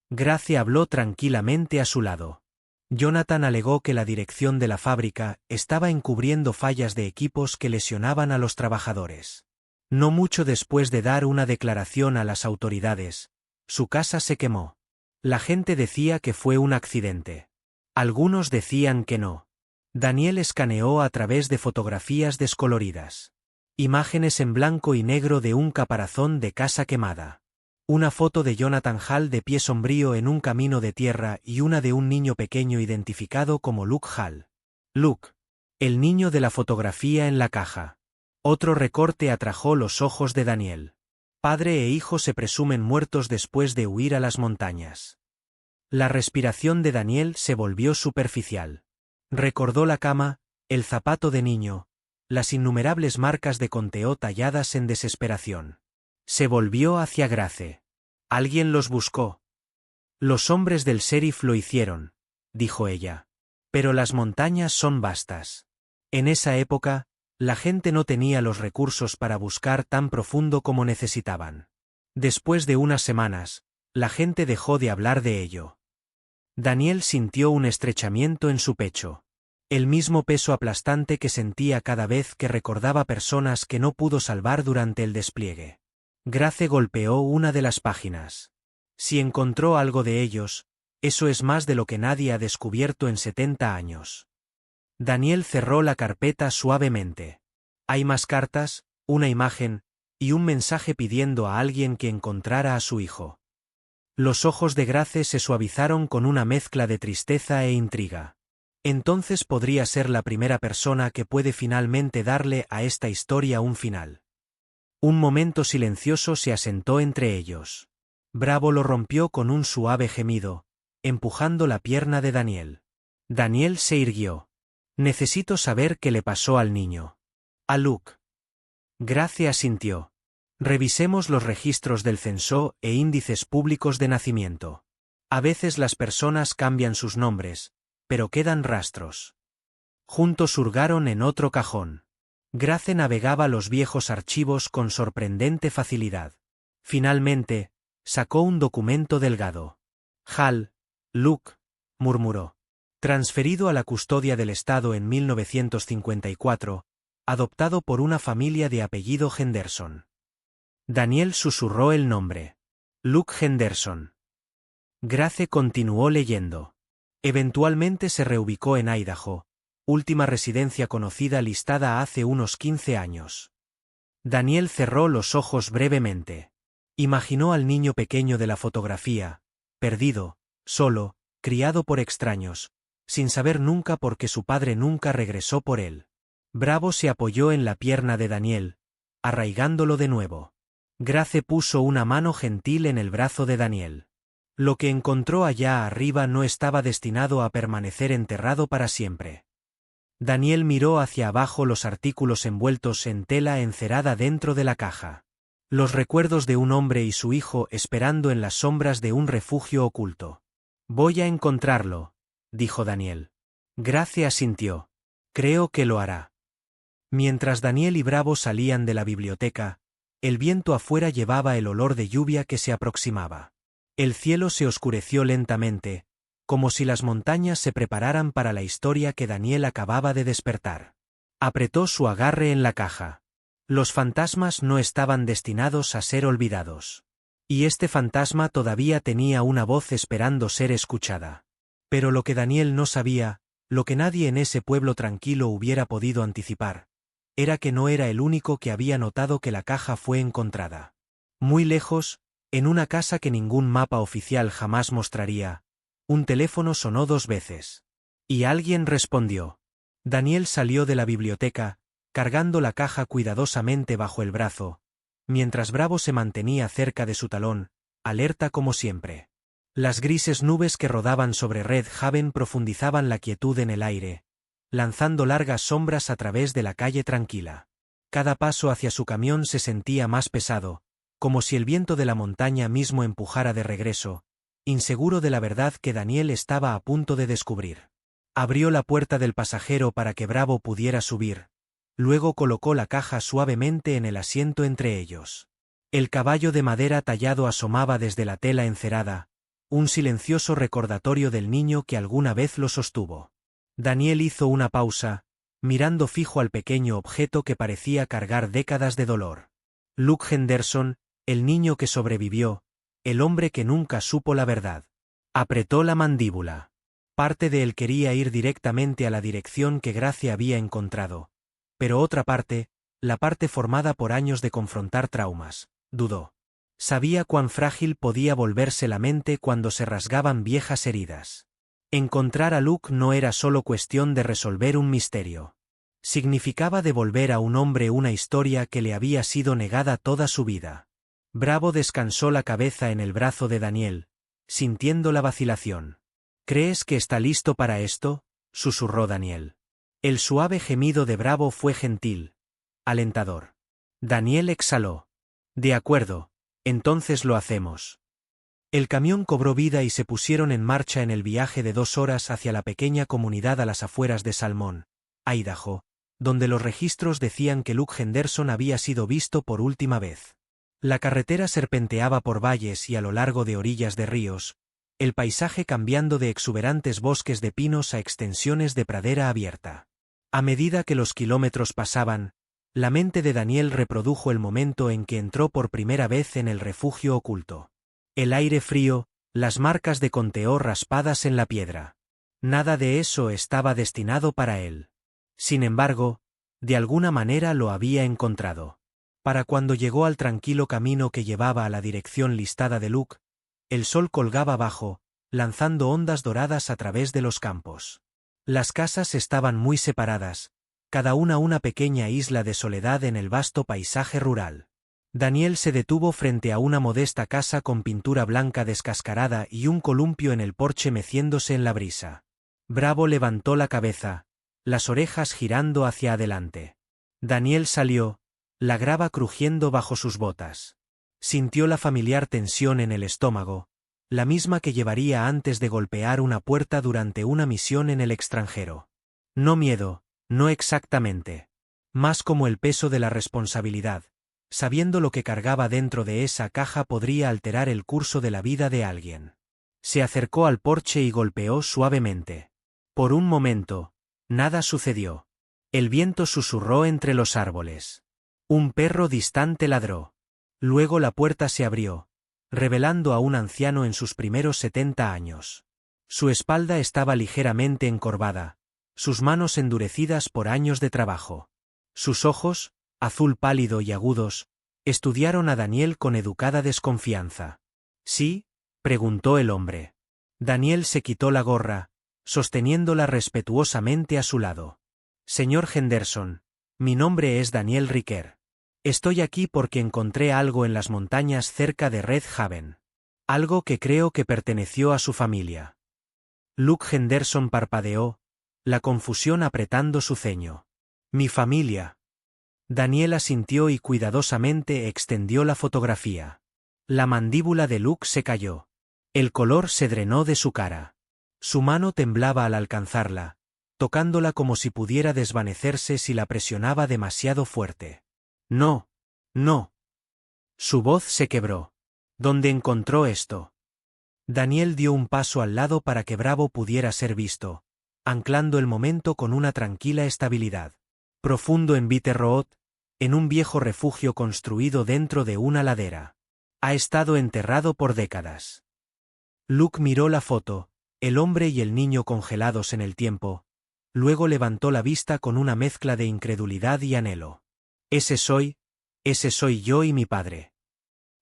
Grace habló tranquilamente a su lado. Jonathan alegó que la dirección de la fábrica estaba encubriendo fallas de equipos que lesionaban a los trabajadores. No mucho después de dar una declaración a las autoridades, su casa se quemó. La gente decía que fue un accidente. Algunos decían que no. Daniel escaneó a través de fotografías descoloridas. Imágenes en blanco y negro de un caparazón de casa quemada. Una foto de Jonathan Hall de pie sombrío en un camino de tierra y una de un niño pequeño identificado como Luke Hall. Luke. El niño de la fotografía en la caja. Otro recorte atrajo los ojos de Daniel. Padre e hijo se presumen muertos después de huir a las montañas. La respiración de Daniel se volvió superficial. Recordó la cama, el zapato de niño, las innumerables marcas de conteo talladas en desesperación. Se volvió hacia Grace. Alguien los buscó. Los hombres del sheriff lo hicieron, dijo ella. Pero las montañas son vastas. En esa época, la gente no tenía los recursos para buscar tan profundo como necesitaban. Después de unas semanas, la gente dejó de hablar de ello. Daniel sintió un estrechamiento en su pecho. El mismo peso aplastante que sentía cada vez que recordaba personas que no pudo salvar durante el despliegue. Grace golpeó una de las páginas. Si encontró algo de ellos, eso es más de lo que nadie ha descubierto en 70 años. Daniel cerró la carpeta suavemente. Hay más cartas, una imagen, y un mensaje pidiendo a alguien que encontrara a su hijo. Los ojos de Grace se suavizaron con una mezcla de tristeza e intriga. Entonces podría ser la primera persona que puede finalmente darle a esta historia un final. Un momento silencioso se asentó entre ellos. Bravo lo rompió con un suave gemido, empujando la pierna de Daniel. Daniel se irguió. Necesito saber qué le pasó al niño. A Luke. Grace asintió. Revisemos los registros del censo e índices públicos de nacimiento. A veces las personas cambian sus nombres, pero quedan rastros. Juntos hurgaron en otro cajón. Grace navegaba los viejos archivos con sorprendente facilidad. Finalmente, sacó un documento delgado. Hal, Luke, murmuró. Transferido a la custodia del Estado en 1954, adoptado por una familia de apellido Henderson. Daniel susurró el nombre. Luke Henderson. Grace continuó leyendo. Eventualmente se reubicó en Idaho, última residencia conocida listada hace unos 15 años. Daniel cerró los ojos brevemente. Imaginó al niño pequeño de la fotografía, perdido, solo, criado por extraños, sin saber nunca por qué su padre nunca regresó por él. Bravo se apoyó en la pierna de Daniel, arraigándolo de nuevo. Grace puso una mano gentil en el brazo de Daniel. Lo que encontró allá arriba no estaba destinado a permanecer enterrado para siempre. Daniel miró hacia abajo los artículos envueltos en tela encerada dentro de la caja. Los recuerdos de un hombre y su hijo esperando en las sombras de un refugio oculto. Voy a encontrarlo, dijo Daniel. Grace asintió. Creo que lo hará. Mientras Daniel y Bravo salían de la biblioteca, el viento afuera llevaba el olor de lluvia que se aproximaba. El cielo se oscureció lentamente, como si las montañas se prepararan para la historia que Daniel acababa de despertar. Apretó su agarre en la caja. Los fantasmas no estaban destinados a ser olvidados. Y este fantasma todavía tenía una voz esperando ser escuchada. Pero lo que Daniel no sabía, lo que nadie en ese pueblo tranquilo hubiera podido anticipar, era que no era el único que había notado que la caja fue encontrada. Muy lejos, en una casa que ningún mapa oficial jamás mostraría, un teléfono sonó 2 veces. Y alguien respondió. Daniel salió de la biblioteca, cargando la caja cuidadosamente bajo el brazo, mientras Bravo se mantenía cerca de su talón, alerta como siempre. Las grises nubes que rodaban sobre Red Haven profundizaban la quietud en el aire, lanzando largas sombras a través de la calle tranquila. Cada paso hacia su camión se sentía más pesado, como si el viento de la montaña mismo empujara de regreso, inseguro de la verdad que Daniel estaba a punto de descubrir. Abrió la puerta del pasajero para que Bravo pudiera subir, luego colocó la caja suavemente en el asiento entre ellos. El caballo de madera tallado asomaba desde la tela encerada, un silencioso recordatorio del niño que alguna vez lo sostuvo. Daniel hizo una pausa, mirando fijo al pequeño objeto que parecía cargar décadas de dolor. Luke Henderson, el niño que sobrevivió, el hombre que nunca supo la verdad. Apretó la mandíbula. Parte de él quería ir directamente a la dirección que Gracia había encontrado, pero otra parte, la parte formada por años de confrontar traumas, dudó. Sabía cuán frágil podía volverse la mente cuando se rasgaban viejas heridas. Encontrar a Luke no era solo cuestión de resolver un misterio. Significaba devolver a un hombre una historia que le había sido negada toda su vida. Bravo descansó la cabeza en el brazo de Daniel, sintiendo la vacilación. ¿Crees que está listo para esto?, susurró Daniel. El suave gemido de Bravo fue gentil, alentador. Daniel exhaló. De acuerdo, entonces lo hacemos. El camión cobró vida y se pusieron en marcha en el viaje de 2 horas hacia la pequeña comunidad a las afueras de Salmón, Idaho, donde los registros decían que Luke Henderson había sido visto por última vez. La carretera serpenteaba por valles y a lo largo de orillas de ríos, el paisaje cambiando de exuberantes bosques de pinos a extensiones de pradera abierta. A medida que los kilómetros pasaban, la mente de Daniel reprodujo el momento en que entró por primera vez en el refugio oculto. El aire frío, las marcas de conteo raspadas en la piedra. Nada de eso estaba destinado para él. Sin embargo, de alguna manera lo había encontrado. Para cuando llegó al tranquilo camino que llevaba a la dirección listada de Luke, el sol colgaba abajo, lanzando ondas doradas a través de los campos. Las casas estaban muy separadas, cada una pequeña isla de soledad en el vasto paisaje rural. Daniel se detuvo frente a una modesta casa con pintura blanca descascarada y un columpio en el porche meciéndose en la brisa. Bravo levantó la cabeza, las orejas girando hacia adelante. Daniel salió, la grava crujiendo bajo sus botas. Sintió la familiar tensión en el estómago, la misma que llevaría antes de golpear una puerta durante una misión en el extranjero. No miedo, no exactamente. Más como el peso de la responsabilidad, sabiendo lo que cargaba dentro de esa caja podría alterar el curso de la vida de alguien. Se acercó al porche y golpeó suavemente. Por un momento, nada sucedió. El viento susurró entre los árboles. Un perro distante ladró. Luego la puerta se abrió, revelando a un anciano en sus primeros 70 años. Su espalda estaba ligeramente encorvada, sus manos endurecidas por años de trabajo. Sus ojos, azul pálido y agudos, estudiaron a Daniel con educada desconfianza. ¿Sí?, preguntó el hombre. Daniel se quitó la gorra, sosteniéndola respetuosamente a su lado. Señor Henderson, mi nombre es Daniel Riquer. Estoy aquí porque encontré algo en las montañas cerca de Red Haven. Algo que creo que perteneció a su familia. Luke Henderson parpadeó, la confusión apretando su ceño. Mi familia. Daniel asintió y cuidadosamente extendió la fotografía. La mandíbula de Luke se cayó. El color se drenó de su cara. Su mano temblaba al alcanzarla, tocándola como si pudiera desvanecerse si la presionaba demasiado fuerte. No, no. Su voz se quebró. ¿Dónde encontró esto? Daniel dio un paso al lado para que Bravo pudiera ser visto, anclando el momento con una tranquila estabilidad. Profundo en Bitter Road, en un viejo refugio construido dentro de una ladera. Ha estado enterrado por décadas. Luke miró la foto, el hombre y el niño congelados en el tiempo. Luego levantó la vista con una mezcla de incredulidad y anhelo. Ese soy yo y mi padre.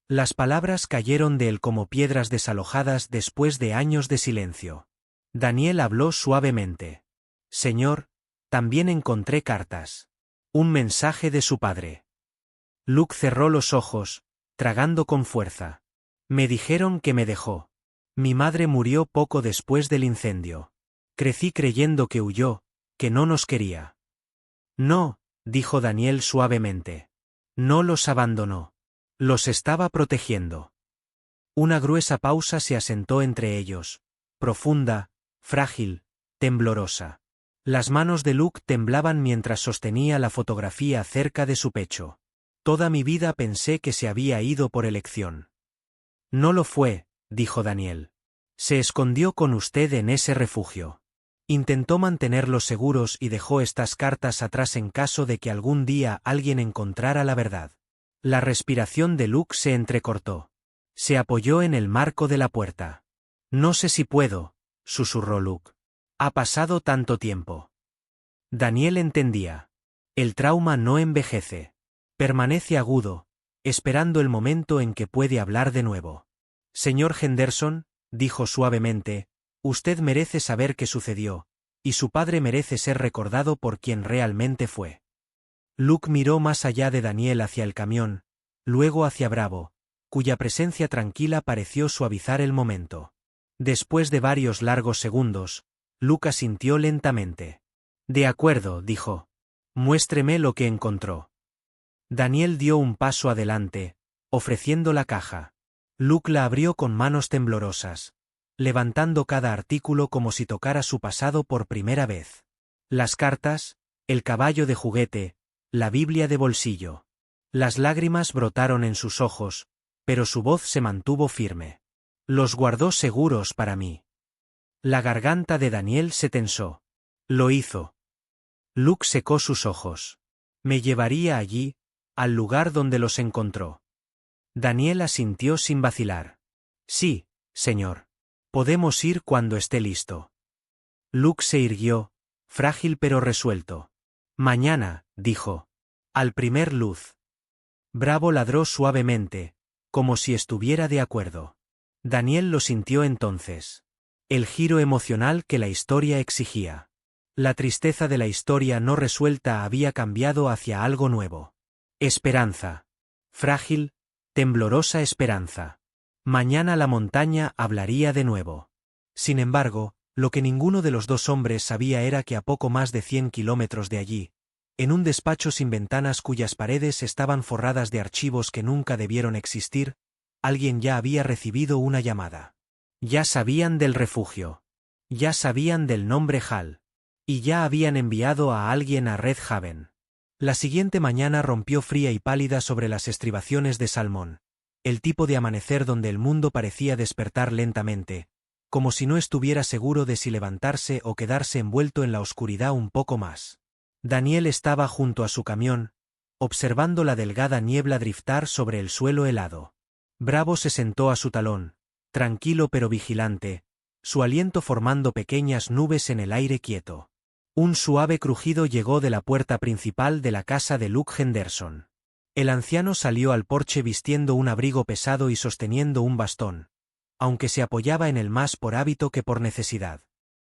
Las palabras cayeron de él como piedras desalojadas después de años de silencio. Daniel habló suavemente. Señor, también encontré cartas. Un mensaje de su padre. Luke cerró los ojos, tragando con fuerza. Me dijeron que me dejó. Mi madre murió poco después del incendio. Crecí creyendo que huyó, que no nos quería. No, dijo Daniel suavemente. No los abandonó. Los estaba protegiendo. Una gruesa pausa se asentó entre ellos, profunda, frágil, temblorosa. Las manos de Luke temblaban mientras sostenía la fotografía cerca de su pecho. Toda mi vida pensé que se había ido por elección. No lo fue, dijo Daniel. Se escondió con usted en ese refugio. Intentó mantenerlos seguros y dejó estas cartas atrás en caso de que algún día alguien encontrara la verdad. La respiración de Luke se entrecortó. Se apoyó en el marco de la puerta. No sé si puedo, susurró Luke. Ha pasado tanto tiempo. Daniel entendía. El trauma no envejece. Permanece agudo, esperando el momento en que puede hablar de nuevo. Señor Henderson, dijo suavemente, usted merece saber qué sucedió, y su padre merece ser recordado por quien realmente fue. Luke miró más allá de Daniel hacia el camión, luego hacia Bravo, cuya presencia tranquila pareció suavizar el momento. Después de varios largos segundos, Luke asintió lentamente. De acuerdo, dijo. Muéstreme lo que encontró. Daniel dio un paso adelante, ofreciendo la caja. Luke la abrió con manos temblorosas, levantando cada artículo como si tocara su pasado por primera vez. Las cartas, el caballo de juguete, la Biblia de bolsillo. Las lágrimas brotaron en sus ojos, pero su voz se mantuvo firme. Los guardó seguros para mí. La garganta de Daniel se tensó. Lo hizo. Luke secó sus ojos. Me llevaría allí, al lugar donde los encontró. Daniel asintió sin vacilar. Sí, señor. Podemos ir cuando esté listo. Luke se irguió, frágil pero resuelto. Mañana, dijo. Al primer luz. Bravo ladró suavemente, como si estuviera de acuerdo. Daniel lo sintió entonces. El giro emocional que la historia exigía. La tristeza de la historia no resuelta había cambiado hacia algo nuevo. Esperanza. Frágil, temblorosa esperanza. Mañana la montaña hablaría de nuevo. Sin embargo, lo que ninguno de los dos hombres sabía era que a poco más de 100 kilómetros de allí, en un despacho sin ventanas cuyas paredes estaban forradas de archivos que nunca debieron existir, alguien ya había recibido una llamada. Ya sabían del refugio. Ya sabían del nombre Hal. Y ya habían enviado a alguien a Red Haven. La siguiente mañana rompió fría y pálida sobre las estribaciones de Salmón, el tipo de amanecer donde el mundo parecía despertar lentamente, como si no estuviera seguro de si levantarse o quedarse envuelto en la oscuridad un poco más. Daniel estaba junto a su camión, observando la delgada niebla driftar sobre el suelo helado. Bravo se sentó a su talón, tranquilo pero vigilante, su aliento formando pequeñas nubes en el aire quieto. Un suave crujido llegó de la puerta principal de la casa de Luke Henderson. El anciano salió al porche vistiendo un abrigo pesado y sosteniendo un bastón, aunque se apoyaba en él más por hábito que por necesidad.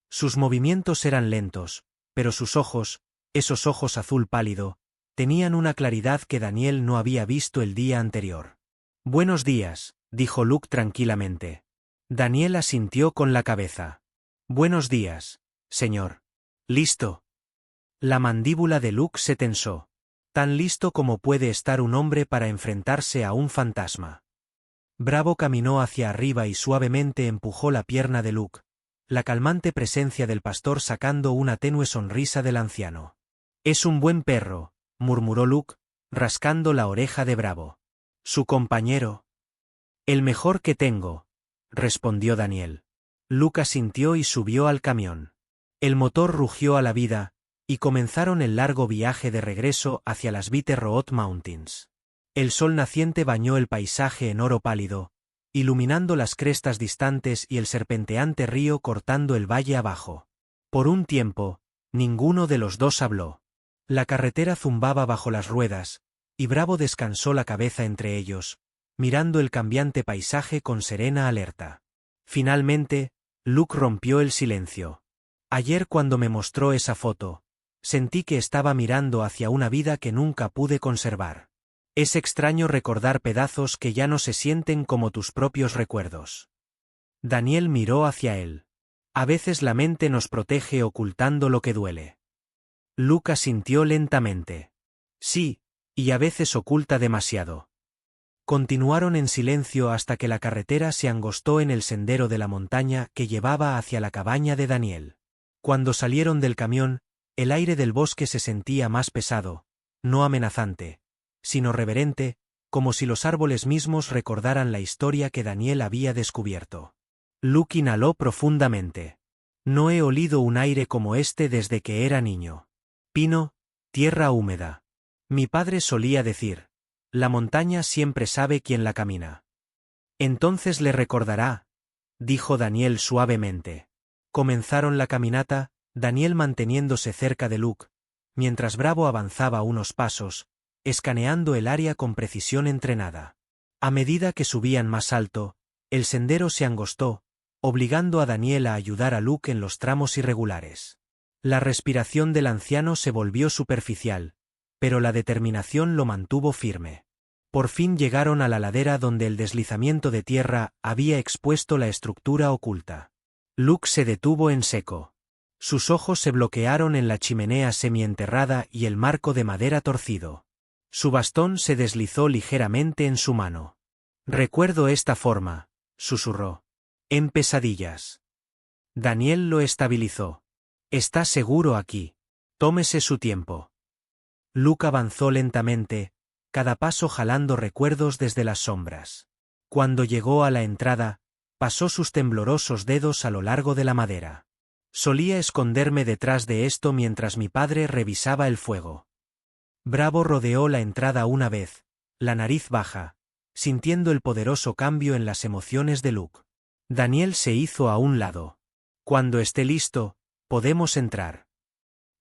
Sus movimientos eran lentos, pero sus ojos, esos ojos azul pálido, tenían una claridad que Daniel no había visto el día anterior. Buenos días, dijo Luke tranquilamente. Daniel asintió con la cabeza. Buenos días, señor. ¿Listo? La mandíbula de Luke se tensó. Tan listo como puede estar un hombre para enfrentarse a un fantasma. Bravo caminó hacia arriba y suavemente empujó la pierna de Luke, la calmante presencia del pastor sacando una tenue sonrisa del anciano. Es un buen perro, murmuró Luke, rascando la oreja de Bravo. Su compañero. El mejor que tengo, respondió Daniel. Luke asintió y subió al camión. El motor rugió a la vida, y comenzaron el largo viaje de regreso hacia las Bitter Road Mountains. El sol naciente bañó el paisaje en oro pálido, iluminando las crestas distantes y el serpenteante río cortando el valle abajo. Por un tiempo, ninguno de los dos habló. La carretera zumbaba bajo las ruedas, y Bravo descansó la cabeza entre ellos, mirando el cambiante paisaje con serena alerta. Finalmente, Luke rompió el silencio. Ayer cuando me mostró esa foto, sentí que estaba mirando hacia una vida que nunca pude conservar. Es extraño recordar pedazos que ya no se sienten como tus propios recuerdos. Daniel miró hacia él. A veces la mente nos protege ocultando lo que duele. Luke asintió lentamente. Sí, y a veces oculta demasiado. Continuaron en silencio hasta que la carretera se angostó en el sendero de la montaña que llevaba hacia la cabaña de Daniel. Cuando salieron del camión, el aire del bosque se sentía más pesado, no amenazante, sino reverente, como si los árboles mismos recordaran la historia que Daniel había descubierto. Luke inhaló profundamente. No he olido un aire como este desde que era niño. Pino, tierra húmeda. Mi padre solía decir, la montaña siempre sabe quién la camina. Entonces le recordará, dijo Daniel suavemente. Comenzaron la caminata, Daniel manteniéndose cerca de Luke, mientras Bravo avanzaba unos pasos, escaneando el área con precisión entrenada. A medida que subían más alto, el sendero se angostó, obligando a Daniel a ayudar a Luke en los tramos irregulares. La respiración del anciano se volvió superficial, pero la determinación lo mantuvo firme. Por fin llegaron a la ladera donde el deslizamiento de tierra había expuesto la estructura oculta. Luke se detuvo en seco. Sus ojos se bloquearon en la chimenea semienterrada y el marco de madera torcido. Su bastón se deslizó ligeramente en su mano. Recuerdo esta forma, susurró. En pesadillas. Daniel lo estabilizó. Está seguro aquí. Tómese su tiempo. Luke avanzó lentamente, cada paso jalando recuerdos desde las sombras. Cuando llegó a la entrada, pasó sus temblorosos dedos a lo largo de la madera. Solía esconderme detrás de esto mientras mi padre revisaba el fuego. Bravo rodeó la entrada una vez, la nariz baja, sintiendo el poderoso cambio en las emociones de Luke. Daniel se hizo a un lado. Cuando esté listo, podemos entrar.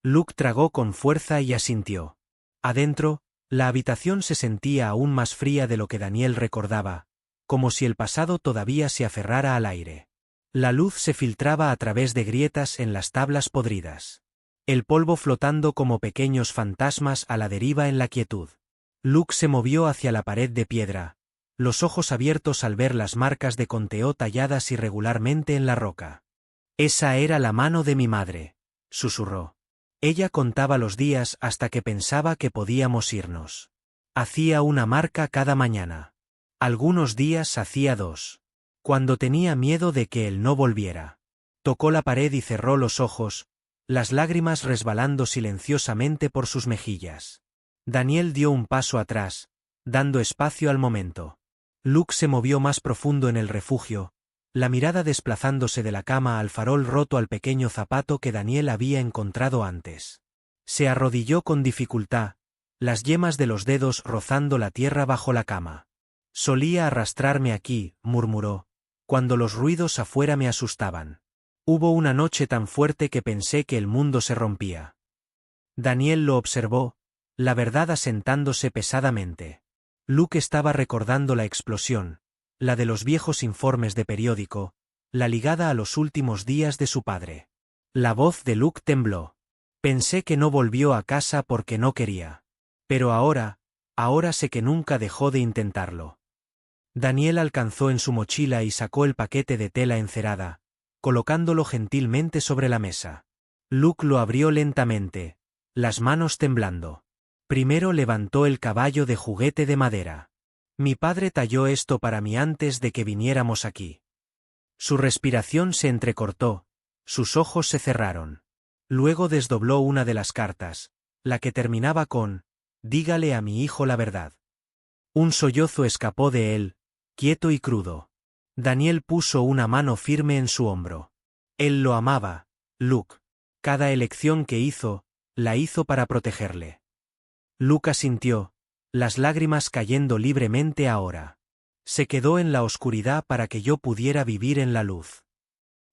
Luke tragó con fuerza y asintió. Adentro, la habitación se sentía aún más fría de lo que Daniel recordaba, como si el pasado todavía se aferrara al aire. La luz se filtraba a través de grietas en las tablas podridas. El polvo flotando como pequeños fantasmas a la deriva en la quietud. Luke se movió hacia la pared de piedra, los ojos abiertos al ver las marcas de conteo talladas irregularmente en la roca. Esa era la mano de mi madre, susurró. Ella contaba los días hasta que pensaba que podíamos irnos. Hacía una marca cada mañana. Algunos días hacía dos. Cuando tenía miedo de que él no volviera. Tocó la pared y cerró los ojos, las lágrimas resbalando silenciosamente por sus mejillas. Daniel dio un paso atrás, dando espacio al momento. Luke se movió más profundo en el refugio, la mirada desplazándose de la cama al farol roto al pequeño zapato que Daniel había encontrado antes. Se arrodilló con dificultad, las yemas de los dedos rozando la tierra bajo la cama. Solía arrastrarme aquí, murmuró, cuando los ruidos afuera me asustaban. Hubo una noche tan fuerte que pensé que el mundo se rompía. Daniel lo observó, la verdad asentándose pesadamente. Luke estaba recordando la explosión, la de los viejos informes de periódico, la ligada a los últimos días de su padre. La voz de Luke tembló. Pensé que no volvió a casa porque no quería. Pero ahora sé que nunca dejó de intentarlo. Daniel alcanzó en su mochila y sacó el paquete de tela encerada, colocándolo gentilmente sobre la mesa. Luke lo abrió lentamente, las manos temblando. Primero levantó el caballo de juguete de madera. Mi padre talló esto para mí antes de que viniéramos aquí. Su respiración se entrecortó, sus ojos se cerraron. Luego desdobló una de las cartas, la que terminaba con, dígale a mi hijo la verdad. Un sollozo escapó de él, quieto y crudo. Daniel puso una mano firme en su hombro. Él lo amaba, Luke. Cada elección que hizo, la hizo para protegerle. Luke asintió, las lágrimas cayendo libremente ahora. Se quedó en la oscuridad para que yo pudiera vivir en la luz.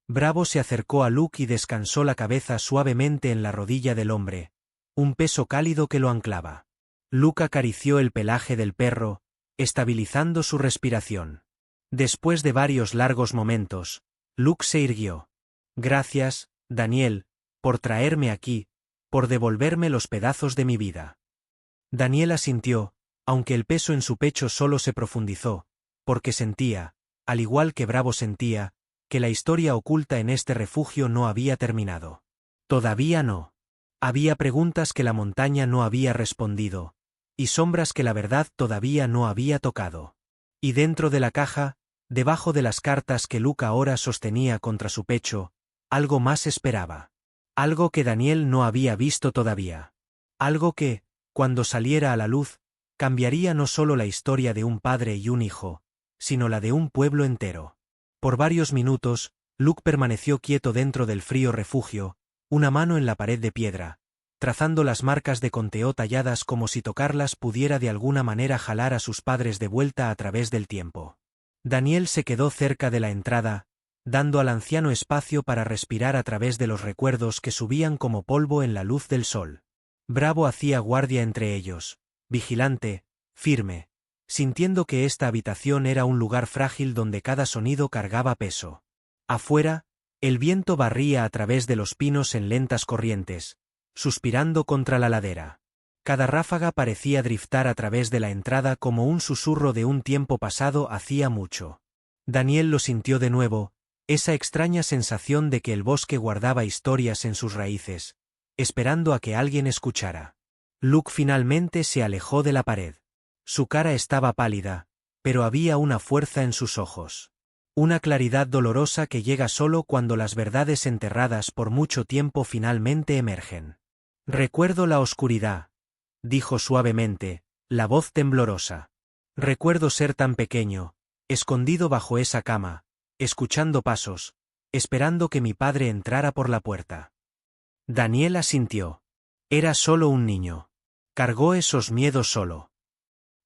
Bravo se acercó a Luke y descansó la cabeza suavemente en la rodilla del hombre, un peso cálido que lo anclaba. Luke acarició el pelaje del perro, estabilizando su respiración. Después de varios largos momentos, Luke se irguió. Gracias, Daniel, por traerme aquí, por devolverme los pedazos de mi vida. Daniel asintió, aunque el peso en su pecho solo se profundizó, porque sentía, al igual que Bravo sentía, que la historia oculta en este refugio no había terminado. Todavía no. Había preguntas que la montaña no había respondido, y sombras que la verdad todavía no había tocado. Y dentro de la caja, debajo de las cartas que Luke ahora sostenía contra su pecho, algo más esperaba. Algo que Daniel no había visto todavía. Algo que, cuando saliera a la luz, cambiaría no solo la historia de un padre y un hijo, sino la de un pueblo entero. Por varios minutos, Luke permaneció quieto dentro del frío refugio, una mano en la pared de piedra, trazando las marcas de conteo talladas como si tocarlas pudiera de alguna manera jalar a sus padres de vuelta a través del tiempo. Daniel se quedó cerca de la entrada, dando al anciano espacio para respirar a través de los recuerdos que subían como polvo en la luz del sol. Bravo hacía guardia entre ellos, vigilante, firme, sintiendo que esta habitación era un lugar frágil donde cada sonido cargaba peso. Afuera, el viento barría a través de los pinos en lentas corrientes, suspirando contra la ladera. Cada ráfaga parecía driftar a través de la entrada como un susurro de un tiempo pasado hacía mucho. Daniel lo sintió de nuevo, esa extraña sensación de que el bosque guardaba historias en sus raíces, esperando a que alguien escuchara. Luke finalmente se alejó de la pared. Su cara estaba pálida, pero había una fuerza en sus ojos. Una claridad dolorosa que llega solo cuando las verdades enterradas por mucho tiempo finalmente emergen. Recuerdo la oscuridad, dijo suavemente, la voz temblorosa. Recuerdo ser tan pequeño, escondido bajo esa cama, escuchando pasos, esperando que mi padre entrara por la puerta. Daniel asintió. Era solo un niño. Cargó esos miedos solo.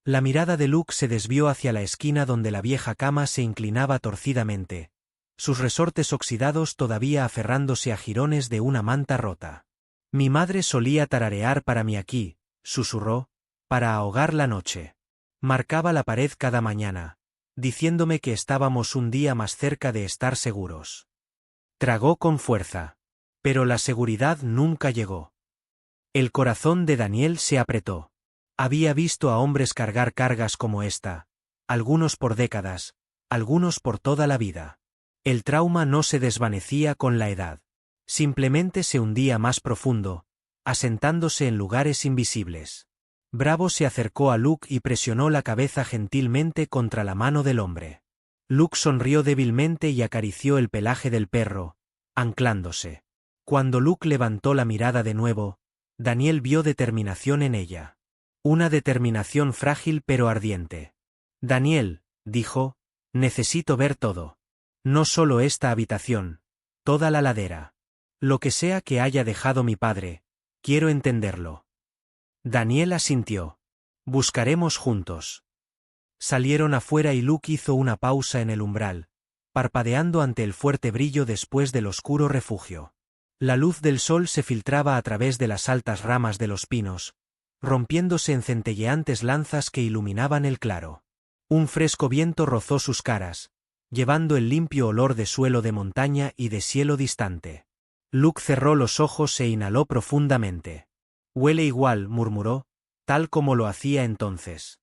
La mirada de Luke se desvió hacia la esquina donde la vieja cama se inclinaba torcidamente, sus resortes oxidados todavía aferrándose a jirones de una manta rota. Mi madre solía tararear para mí aquí, susurró, para ahogar la noche. Marcaba la pared cada mañana, diciéndome que estábamos un día más cerca de estar seguros. Tragó con fuerza. Pero la seguridad nunca llegó. El corazón de Daniel se apretó. Había visto a hombres cargar cargas como esta, algunos por décadas, algunos por toda la vida. El trauma no se desvanecía con la edad. Simplemente se hundía más profundo, asentándose en lugares invisibles. Bravo se acercó a Luke y presionó la cabeza gentilmente contra la mano del hombre. Luke sonrió débilmente y acarició el pelaje del perro, anclándose. Cuando Luke levantó la mirada de nuevo, Daniel vio determinación en ella. Una determinación frágil pero ardiente. Daniel, dijo, necesito ver todo. No solo esta habitación, toda la ladera. Lo que sea que haya dejado mi padre, quiero entenderlo. Daniel asintió. Buscaremos juntos. Salieron afuera y Luke hizo una pausa en el umbral, parpadeando ante el fuerte brillo después del oscuro refugio. La luz del sol se filtraba a través de las altas ramas de los pinos, rompiéndose en centelleantes lanzas que iluminaban el claro. Un fresco viento rozó sus caras, llevando el limpio olor de suelo de montaña y de cielo distante. Luke cerró los ojos e inhaló profundamente. Huele igual, murmuró, tal como lo hacía entonces.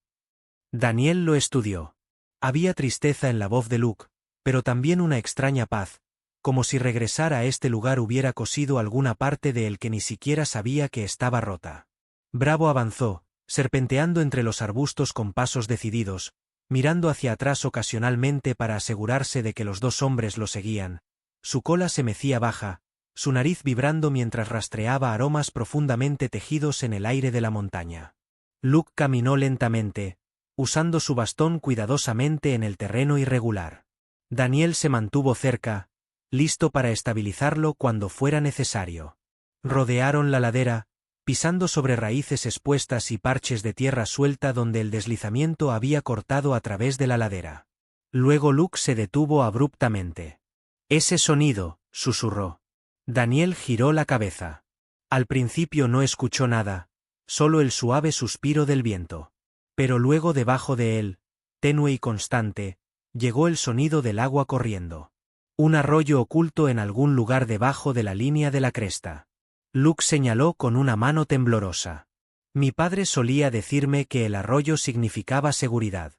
Daniel lo estudió. Había tristeza en la voz de Luke, pero también una extraña paz, como si regresar a este lugar hubiera cosido alguna parte de él que ni siquiera sabía que estaba rota. Bravo avanzó, serpenteando entre los arbustos con pasos decididos, mirando hacia atrás ocasionalmente para asegurarse de que los dos hombres lo seguían. Su cola se mecía baja, su nariz vibrando mientras rastreaba aromas profundamente tejidos en el aire de la montaña. Luke caminó lentamente, usando su bastón cuidadosamente en el terreno irregular. Daniel se mantuvo cerca, listo para estabilizarlo cuando fuera necesario. Rodearon la ladera, pisando sobre raíces expuestas y parches de tierra suelta donde el deslizamiento había cortado a través de la ladera. Luego Luke se detuvo abruptamente. «Ese sonido», susurró. Daniel giró la cabeza. Al principio no escuchó nada, solo el suave suspiro del viento. Pero luego debajo de él, tenue y constante, llegó el sonido del agua corriendo. Un arroyo oculto en algún lugar debajo de la línea de la cresta. Luke señaló con una mano temblorosa. Mi padre solía decirme que el arroyo significaba seguridad.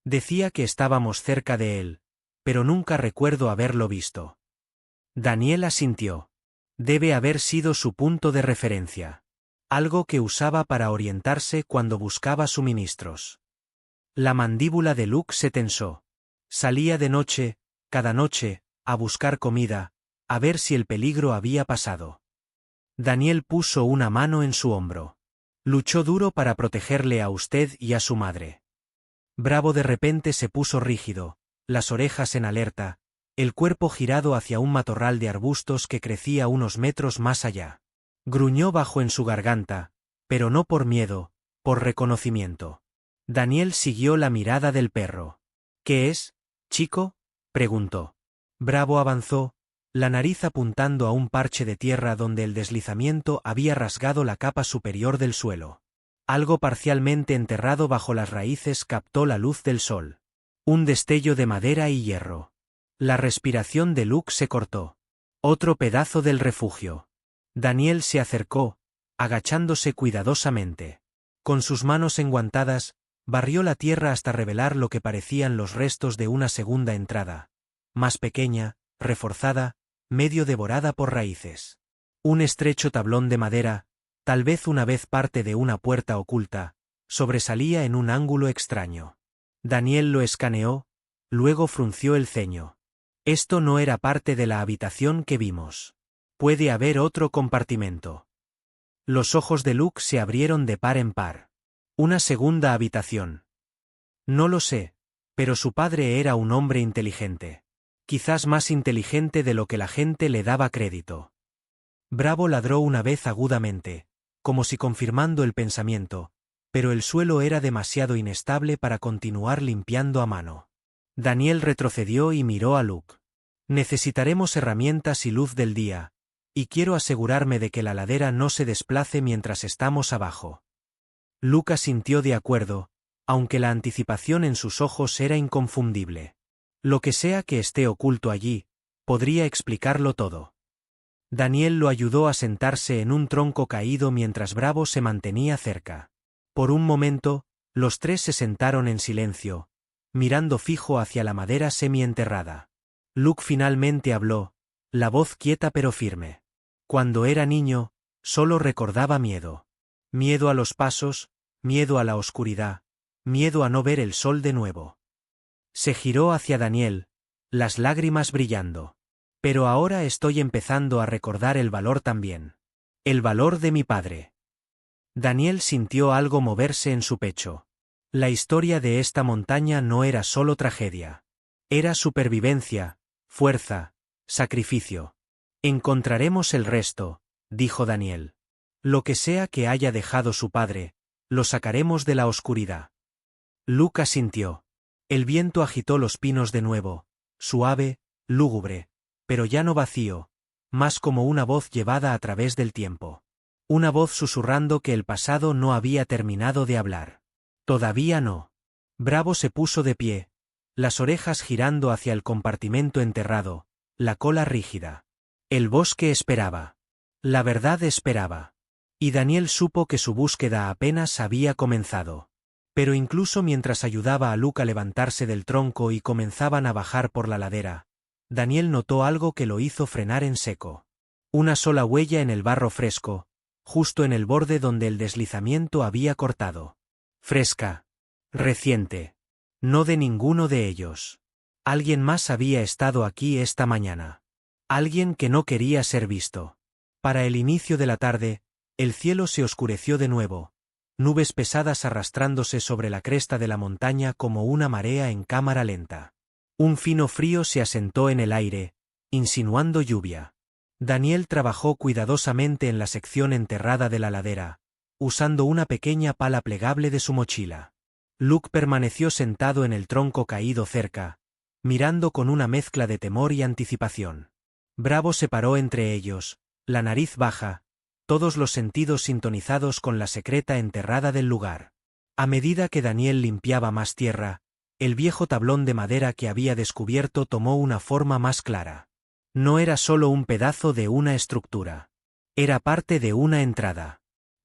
Decía que estábamos cerca de él, pero nunca recuerdo haberlo visto. Daniel asintió. Debe haber sido su punto de referencia. Algo que usaba para orientarse cuando buscaba suministros. La mandíbula de Luke se tensó. Salía de noche, cada noche, a buscar comida, a ver si el peligro había pasado. Daniel puso una mano en su hombro. Luchó duro para protegerle a usted y a su madre. Bravo de repente se puso rígido, las orejas en alerta, el cuerpo girado hacia un matorral de arbustos que crecía unos metros más allá. Gruñó bajo en su garganta, pero no por miedo, por reconocimiento. Daniel siguió la mirada del perro. ¿Qué es, chico?, preguntó. Bravo avanzó, la nariz apuntando a un parche de tierra donde el deslizamiento había rasgado la capa superior del suelo. Algo parcialmente enterrado bajo las raíces captó la luz del sol. Un destello de madera y hierro. La respiración de Luke se cortó. Otro pedazo del refugio. Daniel se acercó, agachándose cuidadosamente. Con sus manos enguantadas, barrió la tierra hasta revelar lo que parecían los restos de una segunda entrada. Más pequeña, reforzada, medio devorada por raíces. Un estrecho tablón de madera, tal vez una vez parte de una puerta oculta, sobresalía en un ángulo extraño. Daniel lo escaneó, luego frunció el ceño. Esto no era parte de la habitación que vimos. Puede haber otro compartimento. Los ojos de Luke se abrieron de par en par. Una segunda habitación. No lo sé, pero su padre era un hombre inteligente. Quizás más inteligente de lo que la gente le daba crédito. Bravo ladró una vez agudamente, como si confirmando el pensamiento, pero el suelo era demasiado inestable para continuar limpiando a mano. Daniel retrocedió y miró a Luke. Necesitaremos herramientas y luz del día, y quiero asegurarme de que la ladera no se desplace mientras estamos abajo. Luke asintió de acuerdo, aunque la anticipación en sus ojos era inconfundible. Lo que sea que esté oculto allí, podría explicarlo todo. Daniel lo ayudó a sentarse en un tronco caído mientras Bravo se mantenía cerca. Por un momento, los tres se sentaron en silencio, mirando fijo hacia la madera semienterrada. Luke finalmente habló, la voz quieta pero firme. Cuando era niño, solo recordaba miedo. Miedo a los pasos, miedo a la oscuridad, miedo a no ver el sol de nuevo. Se giró hacia Daniel, las lágrimas brillando. Pero ahora estoy empezando a recordar el valor también. El valor de mi padre. Daniel sintió algo moverse en su pecho. La historia de esta montaña no era solo tragedia. Era supervivencia, fuerza, sacrificio. Encontraremos el resto, dijo Daniel. Lo que sea que haya dejado su padre, lo sacaremos de la oscuridad. Luke asintió. El viento agitó los pinos de nuevo, suave, lúgubre, pero ya no vacío, más como una voz llevada a través del tiempo. Una voz susurrando que el pasado no había terminado de hablar. Todavía no. Bravo se puso de pie, las orejas girando hacia el compartimento enterrado, la cola rígida. El bosque esperaba. La verdad esperaba. Y Daniel supo que su búsqueda apenas había comenzado. Pero incluso mientras ayudaba a Luke a levantarse del tronco y comenzaban a bajar por la ladera, Daniel notó algo que lo hizo frenar en seco. Una sola huella en el barro fresco, justo en el borde donde el deslizamiento había cortado. Fresca. Reciente. No de ninguno de ellos. Alguien más había estado aquí esta mañana. Alguien que no quería ser visto. Para el inicio de la tarde, el cielo se oscureció de nuevo, nubes pesadas arrastrándose sobre la cresta de la montaña como una marea en cámara lenta. Un fino frío se asentó en el aire, insinuando lluvia. Daniel trabajó cuidadosamente en la sección enterrada de la ladera, usando una pequeña pala plegable de su mochila. Luke permaneció sentado en el tronco caído cerca, mirando con una mezcla de temor y anticipación. Bravo se paró entre ellos, la nariz baja, todos los sentidos sintonizados con la secreta enterrada del lugar. A medida que Daniel limpiaba más tierra, el viejo tablón de madera que había descubierto tomó una forma más clara. No era solo un pedazo de una estructura. Era parte de una entrada.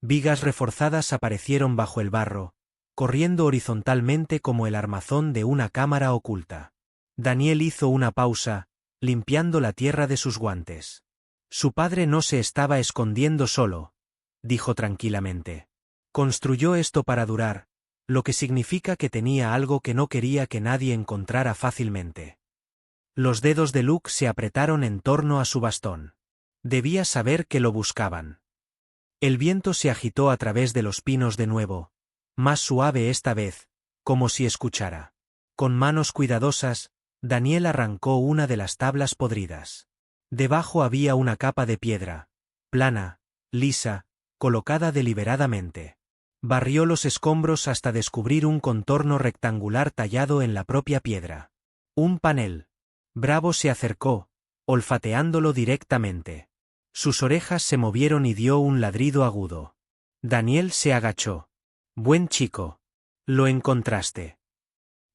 Vigas reforzadas aparecieron bajo el barro, corriendo horizontalmente como el armazón de una cámara oculta. Daniel hizo una pausa, limpiando la tierra de sus guantes. Su padre no se estaba escondiendo solo, dijo tranquilamente. Construyó esto para durar, lo que significa que tenía algo que no quería que nadie encontrara fácilmente. Los dedos de Luke se apretaron en torno a su bastón. Debía saber que lo buscaban. El viento se agitó a través de los pinos de nuevo, más suave esta vez, como si escuchara. Con manos cuidadosas, Daniel arrancó una de las tablas podridas. Debajo había una capa de piedra, plana, lisa, colocada deliberadamente. Barrió los escombros hasta descubrir un contorno rectangular tallado en la propia piedra. Un panel. Bravo se acercó, olfateándolo directamente. Sus orejas se movieron y dio un ladrido agudo. Daniel se agachó. Buen chico. Lo encontraste.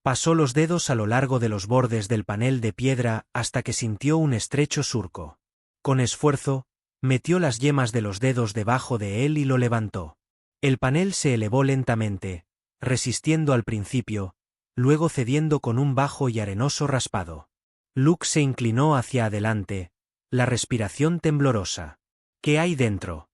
Pasó los dedos a lo largo de los bordes del panel de piedra hasta que sintió un estrecho surco. Con esfuerzo, metió las yemas de los dedos debajo de él y lo levantó. El panel se elevó lentamente, resistiendo al principio, luego cediendo con un bajo y arenoso raspado. Luke se inclinó hacia adelante, la respiración temblorosa. ¿Qué hay dentro?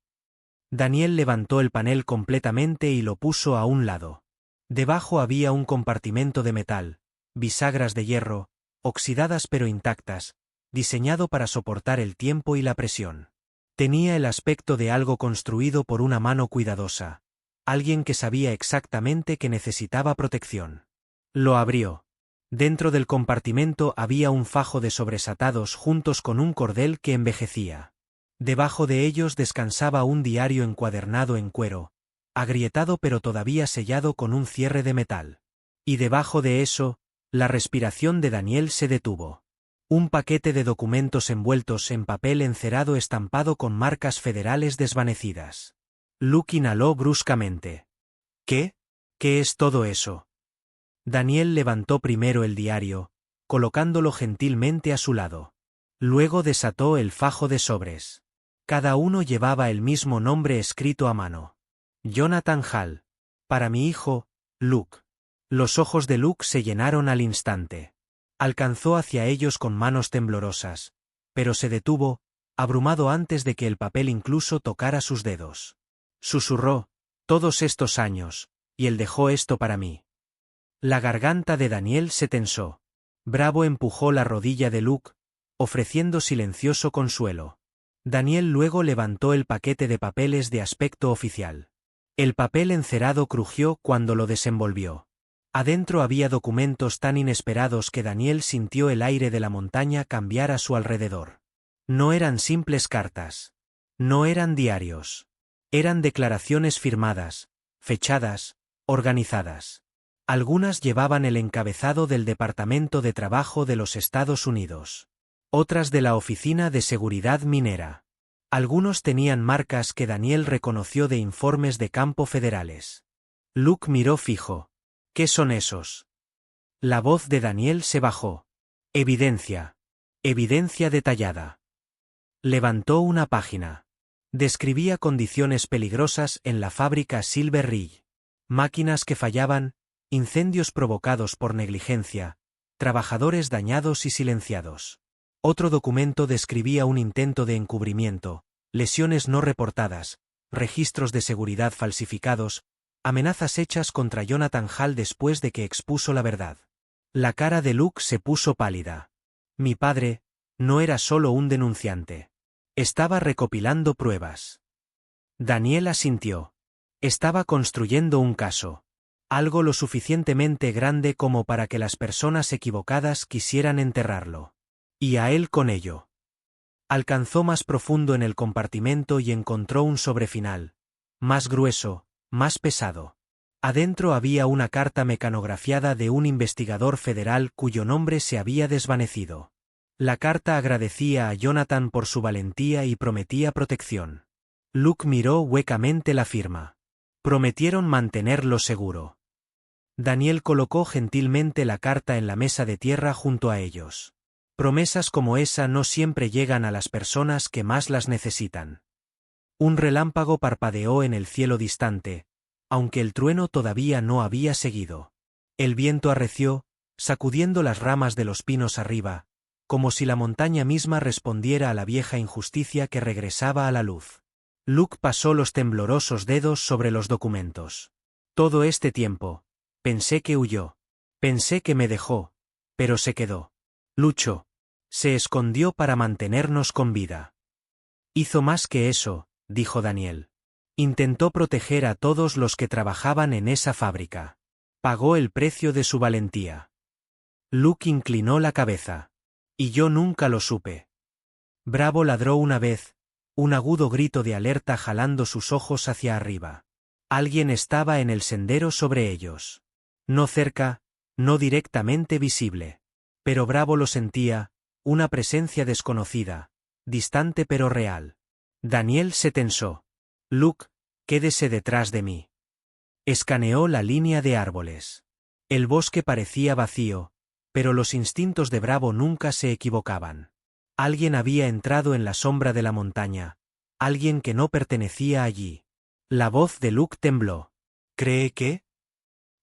Daniel levantó el panel completamente y lo puso a un lado. Debajo había un compartimento de metal, bisagras de hierro, oxidadas pero intactas, diseñado para soportar el tiempo y la presión. Tenía el aspecto de algo construido por una mano cuidadosa, alguien que sabía exactamente que necesitaba protección. Lo abrió. Dentro del compartimento había un fajo de sobresatados juntos con un cordel que envejecía. Debajo de ellos descansaba un diario encuadernado en cuero, agrietado pero todavía sellado con un cierre de metal. Y debajo de eso, la respiración de Daniel se detuvo. Un paquete de documentos envueltos en papel encerado estampado con marcas federales desvanecidas. Luke inhaló bruscamente. ¿Qué? ¿Qué es todo eso? Daniel levantó primero el diario, colocándolo gentilmente a su lado. Luego desató el fajo de sobres. Cada uno llevaba el mismo nombre escrito a mano. Jonathan Hall. Para mi hijo, Luke. Los ojos de Luke se llenaron al instante. Alcanzó hacia ellos con manos temblorosas, pero se detuvo, abrumado antes de que el papel incluso tocara sus dedos. Susurró, todos estos años, y él dejó esto para mí. La garganta de Daniel se tensó. Bravo empujó la rodilla de Luke, ofreciendo silencioso consuelo. Daniel luego levantó el paquete de papeles de aspecto oficial. El papel encerado crujió cuando lo desenvolvió. Adentro había documentos tan inesperados que Daniel sintió el aire de la montaña cambiar a su alrededor. No eran simples cartas. No eran diarios. Eran declaraciones firmadas, fechadas, organizadas. Algunas llevaban el encabezado del Departamento de Trabajo de los Estados Unidos. Otras de la Oficina de Seguridad Minera. Algunos tenían marcas que Daniel reconoció de informes de campo federales. Luke miró fijo. ¿Qué son esos? La voz de Daniel se bajó. Evidencia. Evidencia detallada. Levantó una página. Describía condiciones peligrosas en la fábrica Silver Ridge. Máquinas que fallaban, incendios provocados por negligencia, trabajadores dañados y silenciados. Otro documento describía un intento de encubrimiento, lesiones no reportadas, registros de seguridad falsificados, amenazas hechas contra Jonathan Hall después de que expuso la verdad. La cara de Luke se puso pálida. Mi padre no era solo un denunciante. Estaba recopilando pruebas. Daniel asintió. Estaba construyendo un caso. Algo lo suficientemente grande como para que las personas equivocadas quisieran enterrarlo. Y a él con ello. Alcanzó más profundo en el compartimento y encontró un sobrefinal, más grueso, más pesado. Adentro había una carta mecanografiada de un investigador federal cuyo nombre se había desvanecido. La carta agradecía a Jonathan por su valentía y prometía protección. Luke miró huecamente la firma. Prometieron mantenerlo seguro. Daniel colocó gentilmente la carta en la mesa de tierra junto a ellos. Promesas como esa no siempre llegan a las personas que más las necesitan. Un relámpago parpadeó en el cielo distante, aunque el trueno todavía no había seguido. El viento arreció, sacudiendo las ramas de los pinos arriba, como si la montaña misma respondiera a la vieja injusticia que regresaba a la luz. Luke pasó los temblorosos dedos sobre los documentos. Todo este tiempo, pensé que huyó. Pensé que me dejó, pero se quedó. Luchó. Se escondió para mantenernos con vida. Hizo más que eso, dijo Daniel. Intentó proteger a todos los que trabajaban en esa fábrica. Pagó el precio de su valentía. Luke inclinó la cabeza. Y yo nunca lo supe. Bravo ladró una vez, un agudo grito de alerta jalando sus ojos hacia arriba. Alguien estaba en el sendero sobre ellos. No cerca, no directamente visible. Pero Bravo lo sentía, una presencia desconocida, distante pero real. Daniel se tensó. Luke, quédese detrás de mí. Escaneó la línea de árboles. El bosque parecía vacío, pero los instintos de Bravo nunca se equivocaban. Alguien había entrado en la sombra de la montaña, alguien que no pertenecía allí. La voz de Luke tembló. ¿Cree que?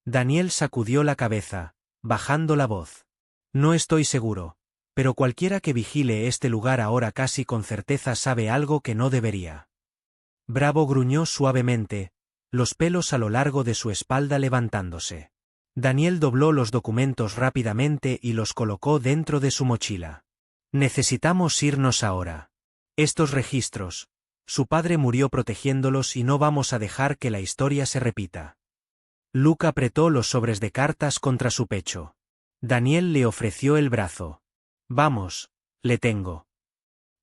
Daniel sacudió la cabeza, bajando la voz. No estoy seguro, pero cualquiera que vigile este lugar ahora casi con certeza sabe algo que no debería. Bravo gruñó suavemente, los pelos a lo largo de su espalda levantándose. Daniel dobló los documentos rápidamente y los colocó dentro de su mochila. Necesitamos irnos ahora. Estos registros, su padre murió protegiéndolos y no vamos a dejar que la historia se repita. Luke apretó los sobres de cartas contra su pecho. Daniel le ofreció el brazo. Vamos, le tengo.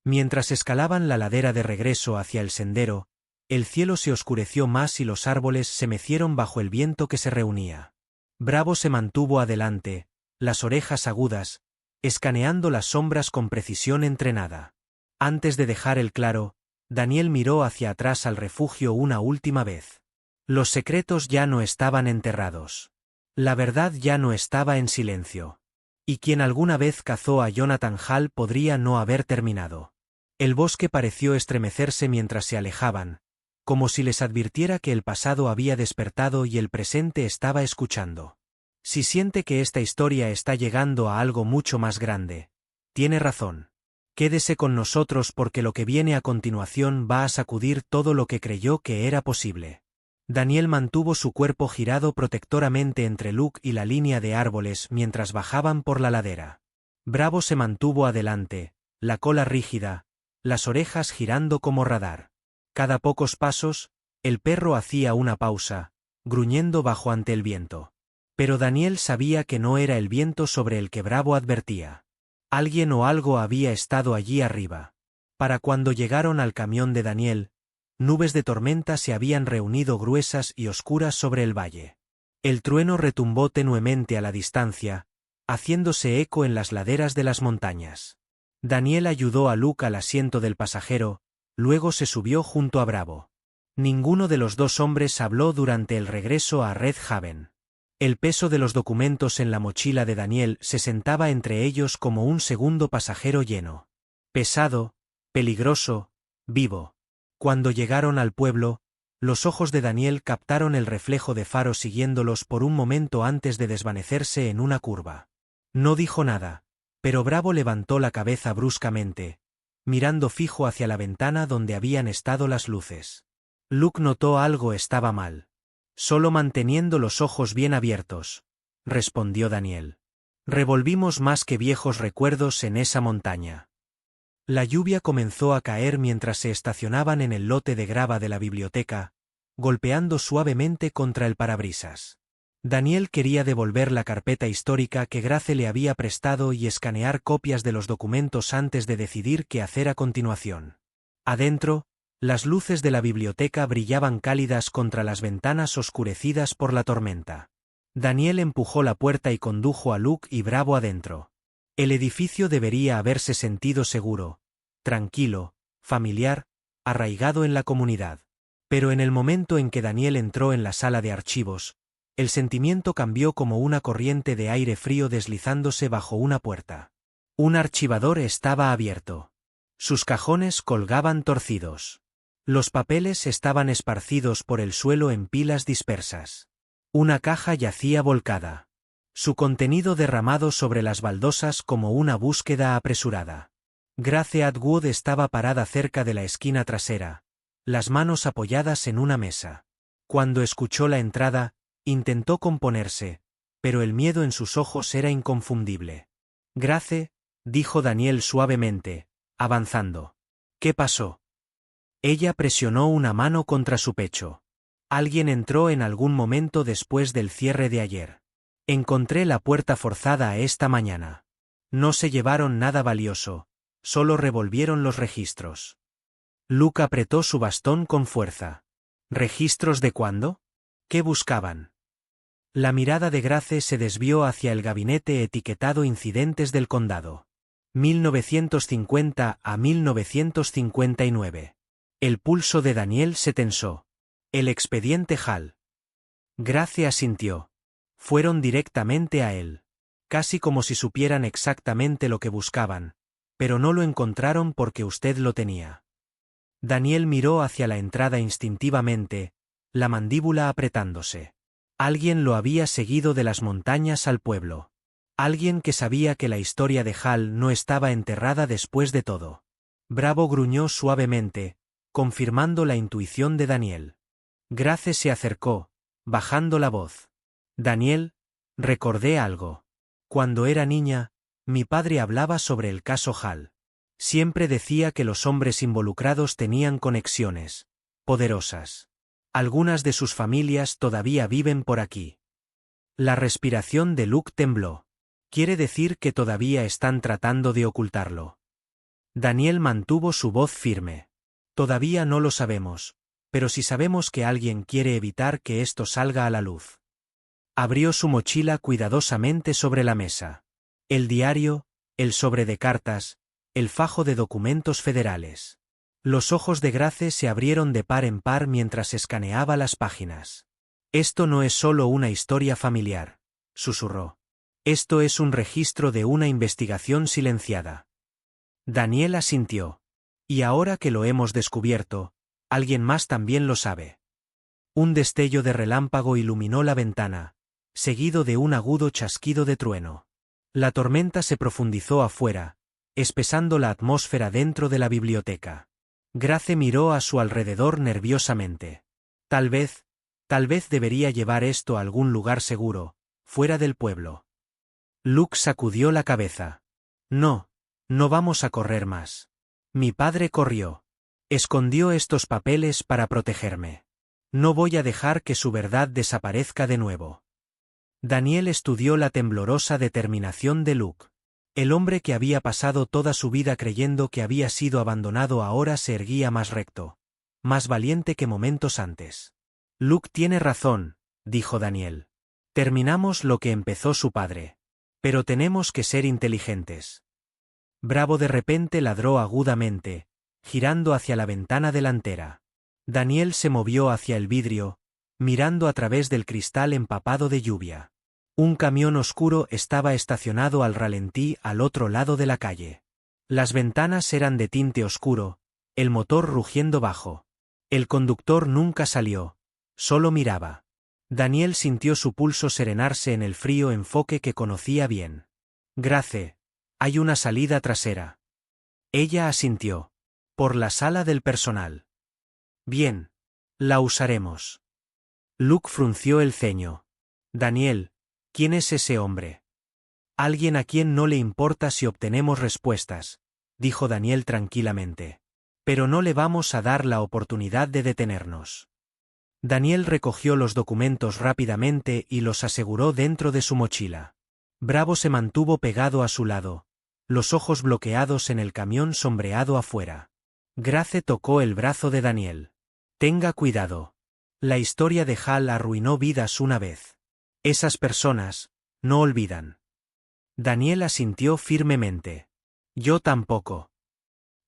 Mientras escalaban la ladera de regreso hacia el sendero, el cielo se oscureció más y los árboles se mecieron bajo el viento que se reunía. Bravo se mantuvo adelante, las orejas agudas, escaneando las sombras con precisión entrenada. Antes de dejar el claro, Daniel miró hacia atrás al refugio una última vez. Los secretos ya no estaban enterrados. La verdad ya no estaba en silencio. Y quien alguna vez cazó a Jonathan Hall podría no haber terminado. El bosque pareció estremecerse mientras se alejaban, como si les advirtiera que el pasado había despertado y el presente estaba escuchando. Si siente que esta historia está llegando a algo mucho más grande, tiene razón. Quédese con nosotros porque lo que viene a continuación va a sacudir todo lo que creyó que era posible. Daniel mantuvo su cuerpo girado protectoramente entre Luke y la línea de árboles mientras bajaban por la ladera. Bravo se mantuvo adelante, la cola rígida, las orejas girando como radar. Cada pocos pasos, el perro hacía una pausa, gruñendo bajo ante el viento. Pero Daniel sabía que no era el viento sobre el que Bravo advertía. Alguien o algo había estado allí arriba. Para cuando llegaron al camión de Daniel, nubes de tormenta se habían reunido gruesas y oscuras sobre el valle. El trueno retumbó tenuemente a la distancia, haciéndose eco en las laderas de las montañas. Daniel ayudó a Luke al asiento del pasajero, luego se subió junto a Bravo. Ninguno de los dos hombres habló durante el regreso a Red Haven. El peso de los documentos en la mochila de Daniel se sentaba entre ellos como un segundo pasajero lleno. Pesado, peligroso, vivo. Cuando llegaron al pueblo, los ojos de Daniel captaron el reflejo de faro siguiéndolos por un momento antes de desvanecerse en una curva. No dijo nada, pero Bravo levantó la cabeza bruscamente, mirando fijo hacia la ventana donde habían estado las luces. Luke notó algo estaba mal. Solo manteniendo los ojos bien abiertos, respondió Daniel. Revolvimos más que viejos recuerdos en esa montaña. La lluvia comenzó a caer mientras se estacionaban en el lote de grava de la biblioteca, golpeando suavemente contra el parabrisas. Daniel quería devolver la carpeta histórica que Grace le había prestado y escanear copias de los documentos antes de decidir qué hacer a continuación. Adentro, Las luces de la biblioteca brillaban cálidas contra las ventanas oscurecidas por la tormenta. Daniel empujó la puerta y condujo a Luke y Bravo adentro. El edificio debería haberse sentido seguro, tranquilo, familiar, arraigado en la comunidad. Pero en el momento en que Daniel entró en la sala de archivos, el sentimiento cambió como una corriente de aire frío deslizándose bajo una puerta. Un archivador estaba abierto. Sus cajones colgaban torcidos. Los papeles estaban esparcidos por el suelo en pilas dispersas. Una caja yacía volcada. Su contenido derramado sobre las baldosas como una búsqueda apresurada. Grace Atwood estaba parada cerca de la esquina trasera, las manos apoyadas en una mesa. Cuando escuchó la entrada, intentó componerse, pero el miedo en sus ojos era inconfundible. Grace, dijo Daniel suavemente, avanzando. ¿Qué pasó? Ella presionó una mano contra su pecho. Alguien entró en algún momento después del cierre de ayer. Encontré la puerta forzada esta mañana. No se llevaron nada valioso, solo revolvieron los registros. Luke apretó su bastón con fuerza. ¿Registros de cuándo? ¿Qué buscaban? La mirada de Grace se desvió hacia el gabinete etiquetado Incidentes del Condado. 1950 a 1959. El pulso de Daniel se tensó. El expediente Hall. Grace asintió. Fueron directamente a él. Casi como si supieran exactamente lo que buscaban, pero no lo encontraron porque usted lo tenía. Daniel miró hacia la entrada instintivamente, la mandíbula apretándose. Alguien lo había seguido de las montañas al pueblo. Alguien que sabía que la historia de Hal no estaba enterrada después de todo. Bravo gruñó suavemente, confirmando la intuición de Daniel. Grace se acercó, bajando la voz. Daniel, recordé algo. Cuando era niña, mi padre hablaba sobre el caso Hal. Siempre decía que los hombres involucrados tenían conexiones poderosas. Algunas de sus familias todavía viven por aquí. La respiración de Luke tembló. ¿Quiere decir que todavía están tratando de ocultarlo? Daniel mantuvo su voz firme. Todavía no lo sabemos, pero sí sabemos que alguien quiere evitar que esto salga a la luz. Abrió su mochila cuidadosamente sobre la mesa. El diario, el sobre de cartas, el fajo de documentos federales. Los ojos de Grace se abrieron de par en par mientras escaneaba las páginas. Esto no es solo una historia familiar, susurró. Esto es un registro de una investigación silenciada. Daniel asintió. Y ahora que lo hemos descubierto, alguien más también lo sabe. Un destello de relámpago iluminó la ventana, seguido de un agudo chasquido de trueno. La tormenta se profundizó afuera, espesando la atmósfera dentro de la biblioteca. Grace miró a su alrededor nerviosamente. Tal vez debería llevar esto a algún lugar seguro, fuera del pueblo. Luke sacudió la cabeza. No vamos a correr más. Mi padre corrió. Escondió estos papeles para protegerme. No voy a dejar que su verdad desaparezca de nuevo. Daniel estudió la temblorosa determinación de Luke. El hombre que había pasado toda su vida creyendo que había sido abandonado ahora se erguía más recto, más valiente que momentos antes. Luke tiene razón, dijo Daniel. Terminamos lo que empezó su padre. Pero tenemos que ser inteligentes. Bravo de repente ladró agudamente, girando hacia la ventana delantera. Daniel se movió hacia el vidrio, mirando a través del cristal empapado de lluvia. Un camión oscuro estaba estacionado al ralentí al otro lado de la calle. Las ventanas eran de tinte oscuro, el motor rugiendo bajo. El conductor nunca salió, solo miraba. Daniel sintió su pulso serenarse en el frío enfoque que conocía bien. Grace, hay una salida trasera. Ella asintió. Por la sala del personal. Bien. La usaremos. Luke frunció el ceño. Daniel, ¿quién es ese hombre? Alguien a quien no le importa si obtenemos respuestas, dijo Daniel tranquilamente. Pero no le vamos a dar la oportunidad de detenernos. Daniel recogió los documentos rápidamente y los aseguró dentro de su mochila. Bravo se mantuvo pegado a su lado, los ojos bloqueados en el camión sombreado afuera. Grace tocó el brazo de Daniel. Tenga cuidado. La historia de Hal arruinó vidas una vez. Esas personas no olvidan. Daniel asintió firmemente. Yo tampoco.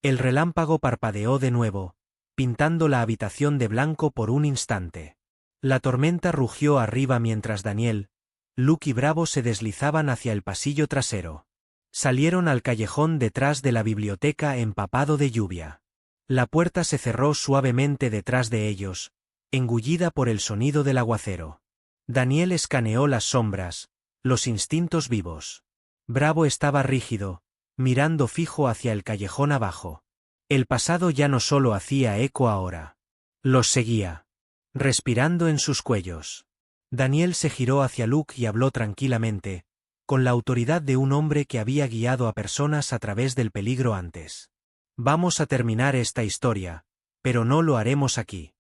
El relámpago parpadeó de nuevo, pintando la habitación de blanco por un instante. La tormenta rugió arriba mientras Daniel, Luke y Bravo se deslizaban hacia el pasillo trasero. Salieron al callejón detrás de la biblioteca empapado de lluvia. La puerta se cerró suavemente detrás de ellos, engullida por el sonido del aguacero. Daniel escaneó las sombras, los instintos vivos. Bravo estaba rígido, mirando fijo hacia el callejón abajo. El pasado ya no solo hacía eco ahora. Los seguía, respirando en sus cuellos. Daniel se giró hacia Luke y habló tranquilamente, con la autoridad de un hombre que había guiado a personas a través del peligro antes. Vamos a terminar esta historia, pero no lo haremos aquí.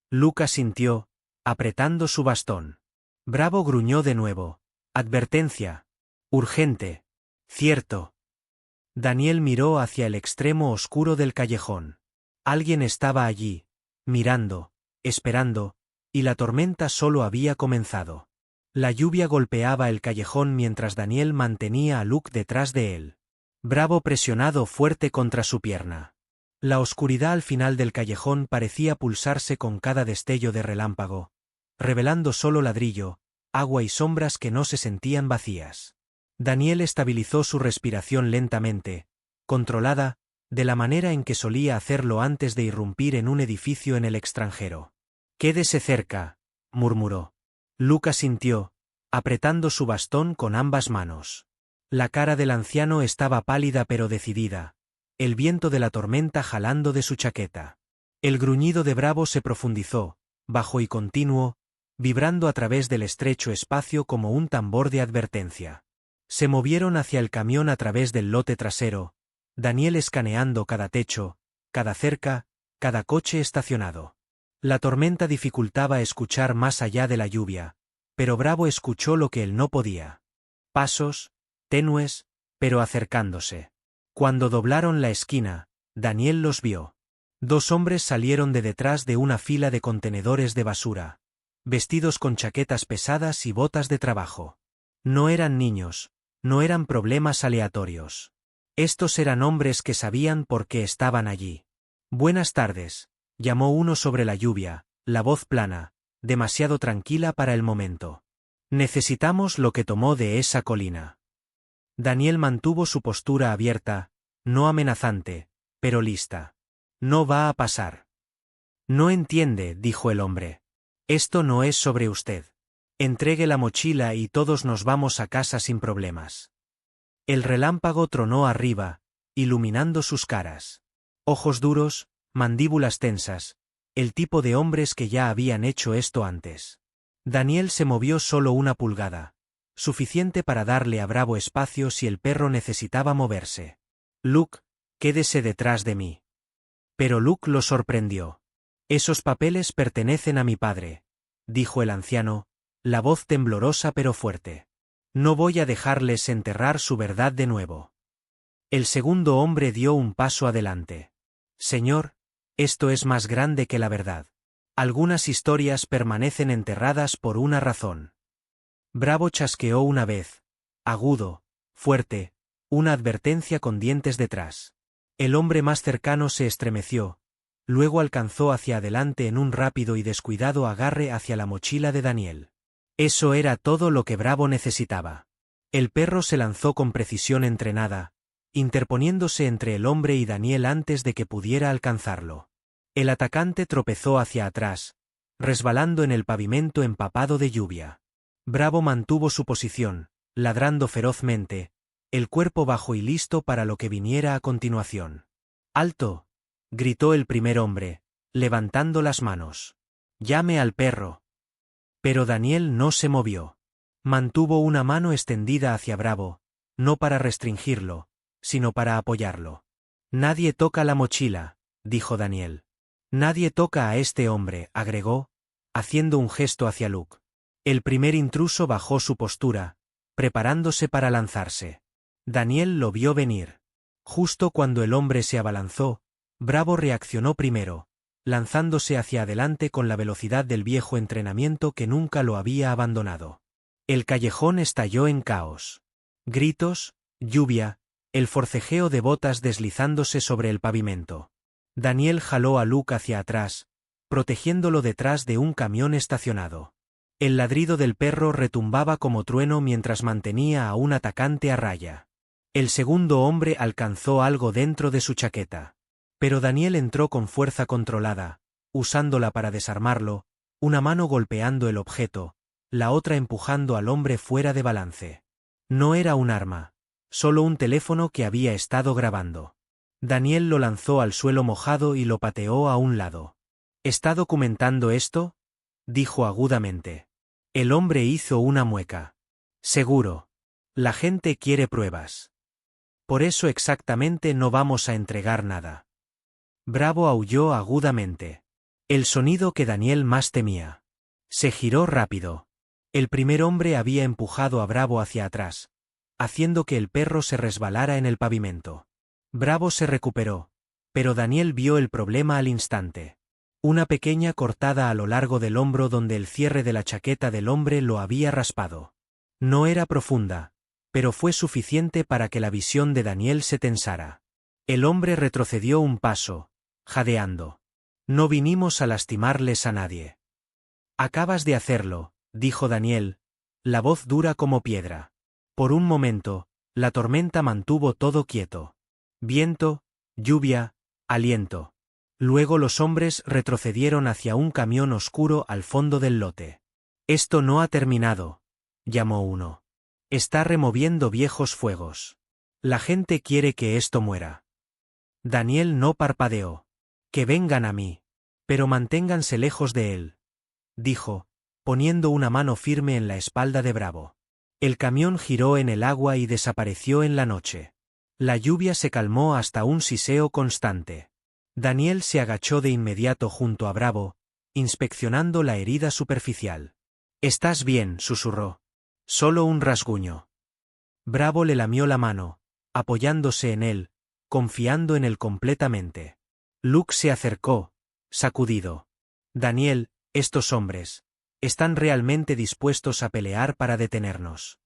Luke asintió, apretando su bastón. Bravo gruñó de nuevo. Advertencia. Urgente. Cierto. Daniel miró hacia el extremo oscuro del callejón. Alguien estaba allí, mirando, esperando, y la tormenta solo había comenzado. La lluvia golpeaba el callejón mientras Daniel mantenía a Luke detrás de él. Bravo presionado fuerte contra su pierna. La oscuridad al final del callejón parecía pulsarse con cada destello de relámpago, revelando solo ladrillo, agua y sombras que no se sentían vacías. Daniel estabilizó su respiración lentamente, controlada, de la manera en que solía hacerlo antes de irrumpir en un edificio en el extranjero. «Quédese cerca», murmuró. Luke asintió, apretando su bastón con ambas manos. La cara del anciano estaba pálida pero decidida, el viento de la tormenta jalando de su chaqueta. El gruñido de Bravo se profundizó, bajo y continuo, vibrando a través del estrecho espacio como un tambor de advertencia. Se movieron hacia el camión a través del lote trasero, Daniel escaneando cada techo, cada cerca, cada coche estacionado. La tormenta dificultaba escuchar más allá de la lluvia, pero Bravo escuchó lo que él no podía. Pasos, tenues, pero acercándose. Cuando doblaron la esquina, Daniel los vio. Dos hombres salieron de detrás de una fila de contenedores de basura, vestidos con chaquetas pesadas y botas de trabajo. No eran niños, no eran problemas aleatorios. Estos eran hombres que sabían por qué estaban allí. «Buenas tardes», llamó uno sobre la lluvia, la voz plana, demasiado tranquila para el momento. «Necesitamos lo que tomó de esa colina». Daniel mantuvo su postura abierta, no amenazante, pero lista. «No va a pasar». «No entiende», dijo el hombre. «Esto no es sobre usted. Entregue la mochila y todos nos vamos a casa sin problemas». El relámpago tronó arriba, iluminando sus caras. Ojos duros, mandíbulas tensas, el tipo de hombres que ya habían hecho esto antes. Daniel se movió solo una pulgada, suficiente para darle a Bravo espacio si el perro necesitaba moverse. «Luke, quédese detrás de mí». Pero Luke lo sorprendió. «Esos papeles pertenecen a mi padre», dijo el anciano, la voz temblorosa pero fuerte. «No voy a dejarles enterrar su verdad de nuevo». El segundo hombre dio un paso adelante. «Señor, esto es más grande que la verdad. Algunas historias permanecen enterradas por una razón». Bravo chasqueó una vez, agudo, fuerte, una advertencia con dientes detrás. El hombre más cercano se estremeció, luego alcanzó hacia adelante en un rápido y descuidado agarre hacia la mochila de Daniel. Eso era todo lo que Bravo necesitaba. El perro se lanzó con precisión entrenada, interponiéndose entre el hombre y Daniel antes de que pudiera alcanzarlo. El atacante tropezó hacia atrás, resbalando en el pavimento empapado de lluvia. Bravo mantuvo su posición, ladrando ferozmente, el cuerpo bajo y listo para lo que viniera a continuación. «¡Alto!», gritó el primer hombre, levantando las manos. «Llame al perro». Pero Daniel no se movió. Mantuvo una mano extendida hacia Bravo, no para restringirlo, sino para apoyarlo. «Nadie toca la mochila», dijo Daniel. «Nadie toca a este hombre», agregó, haciendo un gesto hacia Luke. El primer intruso bajó su postura, preparándose para lanzarse. Daniel lo vio venir. Justo cuando el hombre se abalanzó, Bravo reaccionó primero, lanzándose hacia adelante con la velocidad del viejo entrenamiento que nunca lo había abandonado. El callejón estalló en caos. Gritos, lluvia, el forcejeo de botas deslizándose sobre el pavimento. Daniel jaló a Luke hacia atrás, protegiéndolo detrás de un camión estacionado. El ladrido del perro retumbaba como trueno mientras mantenía a un atacante a raya. El segundo hombre alcanzó algo dentro de su chaqueta. Pero Daniel entró con fuerza controlada, usándola para desarmarlo, una mano golpeando el objeto, la otra empujando al hombre fuera de balance. No era un arma, solo un teléfono que había estado grabando. Daniel lo lanzó al suelo mojado y lo pateó a un lado. ¿Está documentando esto?, dijo agudamente. El hombre hizo una mueca. Seguro. La gente quiere pruebas. Por eso exactamente no vamos a entregar nada. Bravo aulló agudamente. El sonido que Daniel más temía. Se giró rápido. El primer hombre había empujado a Bravo hacia atrás, haciendo que el perro se resbalara en el pavimento. Bravo se recuperó, pero Daniel vio el problema al instante. Una pequeña cortada a lo largo del hombro donde el cierre de la chaqueta del hombre lo había raspado. No era profunda, pero fue suficiente para que la visión de Daniel se tensara. El hombre retrocedió un paso, jadeando. No vinimos a lastimarles a nadie. Acabas de hacerlo, dijo Daniel, la voz dura como piedra. Por un momento, la tormenta mantuvo todo quieto. Viento, lluvia, aliento. Luego los hombres retrocedieron hacia un camión oscuro al fondo del lote. Esto no ha terminado, llamó uno. Está removiendo viejos fuegos. La gente quiere que esto muera. Daniel no parpadeó. Que vengan a mí. Pero manténganse lejos de él, dijo, poniendo una mano firme en la espalda de Bravo. El camión giró en el agua y desapareció en la noche. La lluvia se calmó hasta un siseo constante. Daniel se agachó de inmediato junto a Bravo, inspeccionando la herida superficial. «¿Estás bien?», susurró. «Solo un rasguño». Bravo le lamió la mano, apoyándose en él, confiando en él completamente. Luke se acercó, sacudido. «Daniel, estos hombres, ¿están realmente dispuestos a pelear para detenernos?».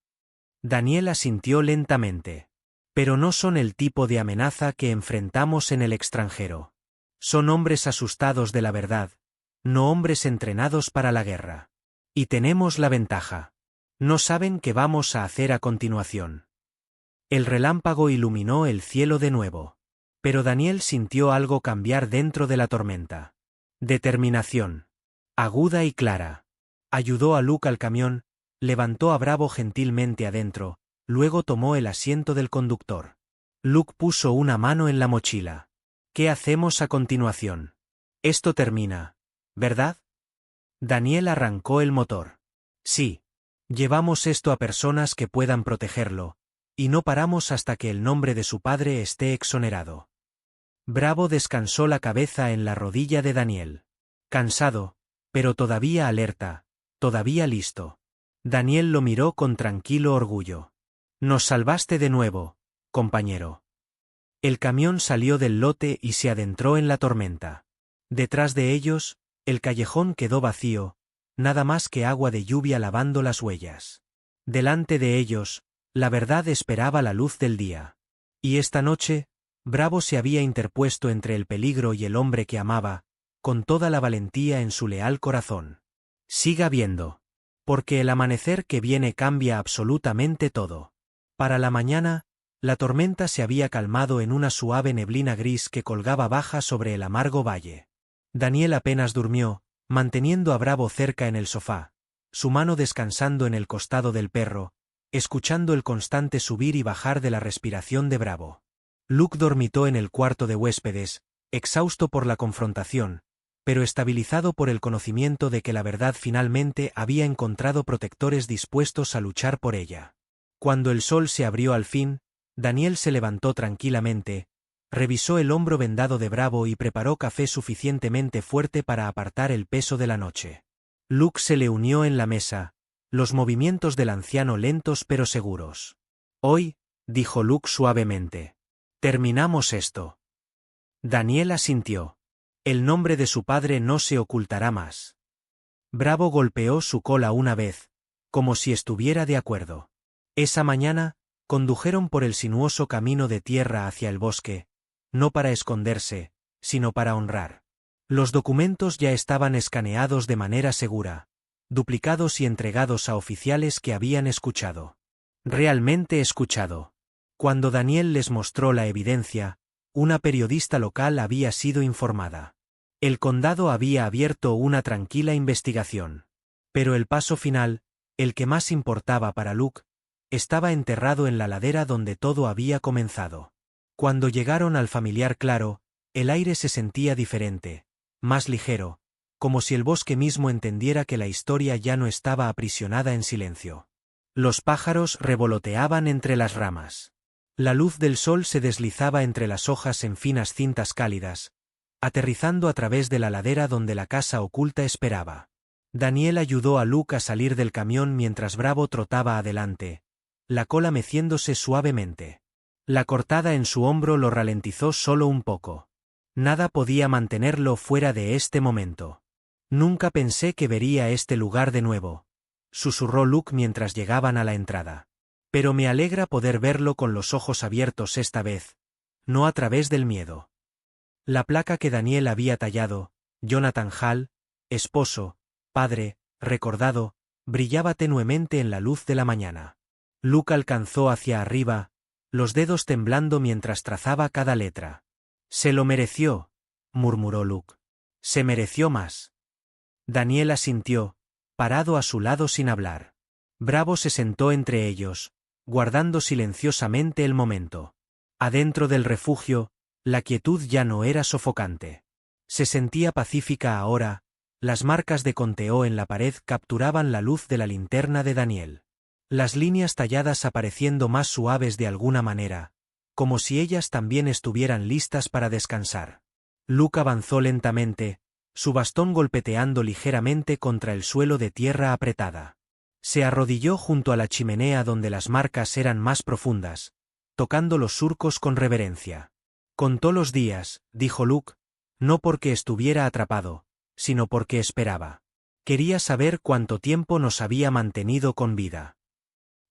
Daniel asintió lentamente. «Pero no son el tipo de amenaza que enfrentamos en el extranjero. Son hombres asustados de la verdad, no hombres entrenados para la guerra. Y tenemos la ventaja. No saben qué vamos a hacer a continuación». El relámpago iluminó el cielo de nuevo. Pero Daniel sintió algo cambiar dentro de la tormenta. Determinación. Aguda y clara. Ayudó a Luke al camión, levantó a Bravo gentilmente adentro, luego tomó el asiento del conductor. Luke puso una mano en la mochila. «¿Qué hacemos a continuación? Esto termina, ¿verdad?». Daniel arrancó el motor. «Sí. Llevamos esto a personas que puedan protegerlo, y no paramos hasta que el nombre de su padre esté exonerado». Bravo descansó la cabeza en la rodilla de Daniel. Cansado, pero todavía alerta, todavía listo. Daniel lo miró con tranquilo orgullo. «Nos salvaste de nuevo, compañero». El camión salió del lote y se adentró en la tormenta. Detrás de ellos, el callejón quedó vacío, nada más que agua de lluvia lavando las huellas. Delante de ellos, la verdad esperaba la luz del día. Y esta noche, Bravo se había interpuesto entre el peligro y el hombre que amaba, con toda la valentía en su leal corazón. Siga viendo. Porque el amanecer que viene cambia absolutamente todo. Para la mañana, la tormenta se había calmado en una suave neblina gris que colgaba baja sobre el amargo valle. Daniel apenas durmió, manteniendo a Bravo cerca en el sofá, su mano descansando en el costado del perro, escuchando el constante subir y bajar de la respiración de Bravo. Luke dormitó en el cuarto de huéspedes, exhausto por la confrontación, pero estabilizado por el conocimiento de que la verdad finalmente había encontrado protectores dispuestos a luchar por ella. Cuando el sol se abrió al fin, Daniel se levantó tranquilamente, revisó el hombro vendado de Bravo y preparó café suficientemente fuerte para apartar el peso de la noche. Luke se le unió en la mesa, los movimientos del anciano lentos pero seguros. «Hoy», dijo Luke suavemente, «terminamos esto». Daniel asintió. El nombre de su padre no se ocultará más. Bravo golpeó su cola una vez, como si estuviera de acuerdo. Esa mañana, condujeron por el sinuoso camino de tierra hacia el bosque, no para esconderse, sino para honrar. Los documentos ya estaban escaneados de manera segura, duplicados y entregados a oficiales que habían escuchado. Realmente escuchado. Cuando Daniel les mostró la evidencia, una periodista local había sido informada. El condado había abierto una tranquila investigación. Pero el paso final, el que más importaba para Luke, estaba enterrado en la ladera donde todo había comenzado. Cuando llegaron al familiar claro, el aire se sentía diferente, más ligero, como si el bosque mismo entendiera que la historia ya no estaba aprisionada en silencio. Los pájaros revoloteaban entre las ramas. La luz del sol se deslizaba entre las hojas en finas cintas cálidas, aterrizando a través de la ladera donde la casa oculta esperaba. Daniel ayudó a Luke a salir del camión mientras Bravo trotaba adelante, la cola meciéndose suavemente. La cortada en su hombro lo ralentizó solo un poco. Nada podía mantenerlo fuera de este momento. Nunca pensé que vería este lugar de nuevo, susurró Luke mientras llegaban a la entrada. Pero me alegra poder verlo con los ojos abiertos esta vez, no a través del miedo. La placa que Daniel había tallado, Jonathan Hall, esposo, padre, recordado, brillaba tenuemente en la luz de la mañana. Luke alcanzó hacia arriba, los dedos temblando mientras trazaba cada letra. Se lo mereció, murmuró Luke. Se mereció más. Daniel asintió, parado a su lado sin hablar. Bravo se sentó entre ellos, guardando silenciosamente el momento. Adentro del refugio, la quietud ya no era sofocante. Se sentía pacífica ahora, las marcas de conteo en la pared capturaban la luz de la linterna de Daniel. Las líneas talladas apareciendo más suaves de alguna manera, como si ellas también estuvieran listas para descansar. Luke avanzó lentamente, su bastón golpeteando ligeramente contra el suelo de tierra apretada. Se arrodilló junto a la chimenea donde las marcas eran más profundas, tocando los surcos con reverencia. Contó los días, dijo Luke, no porque estuviera atrapado, sino porque esperaba. Quería saber cuánto tiempo nos había mantenido con vida.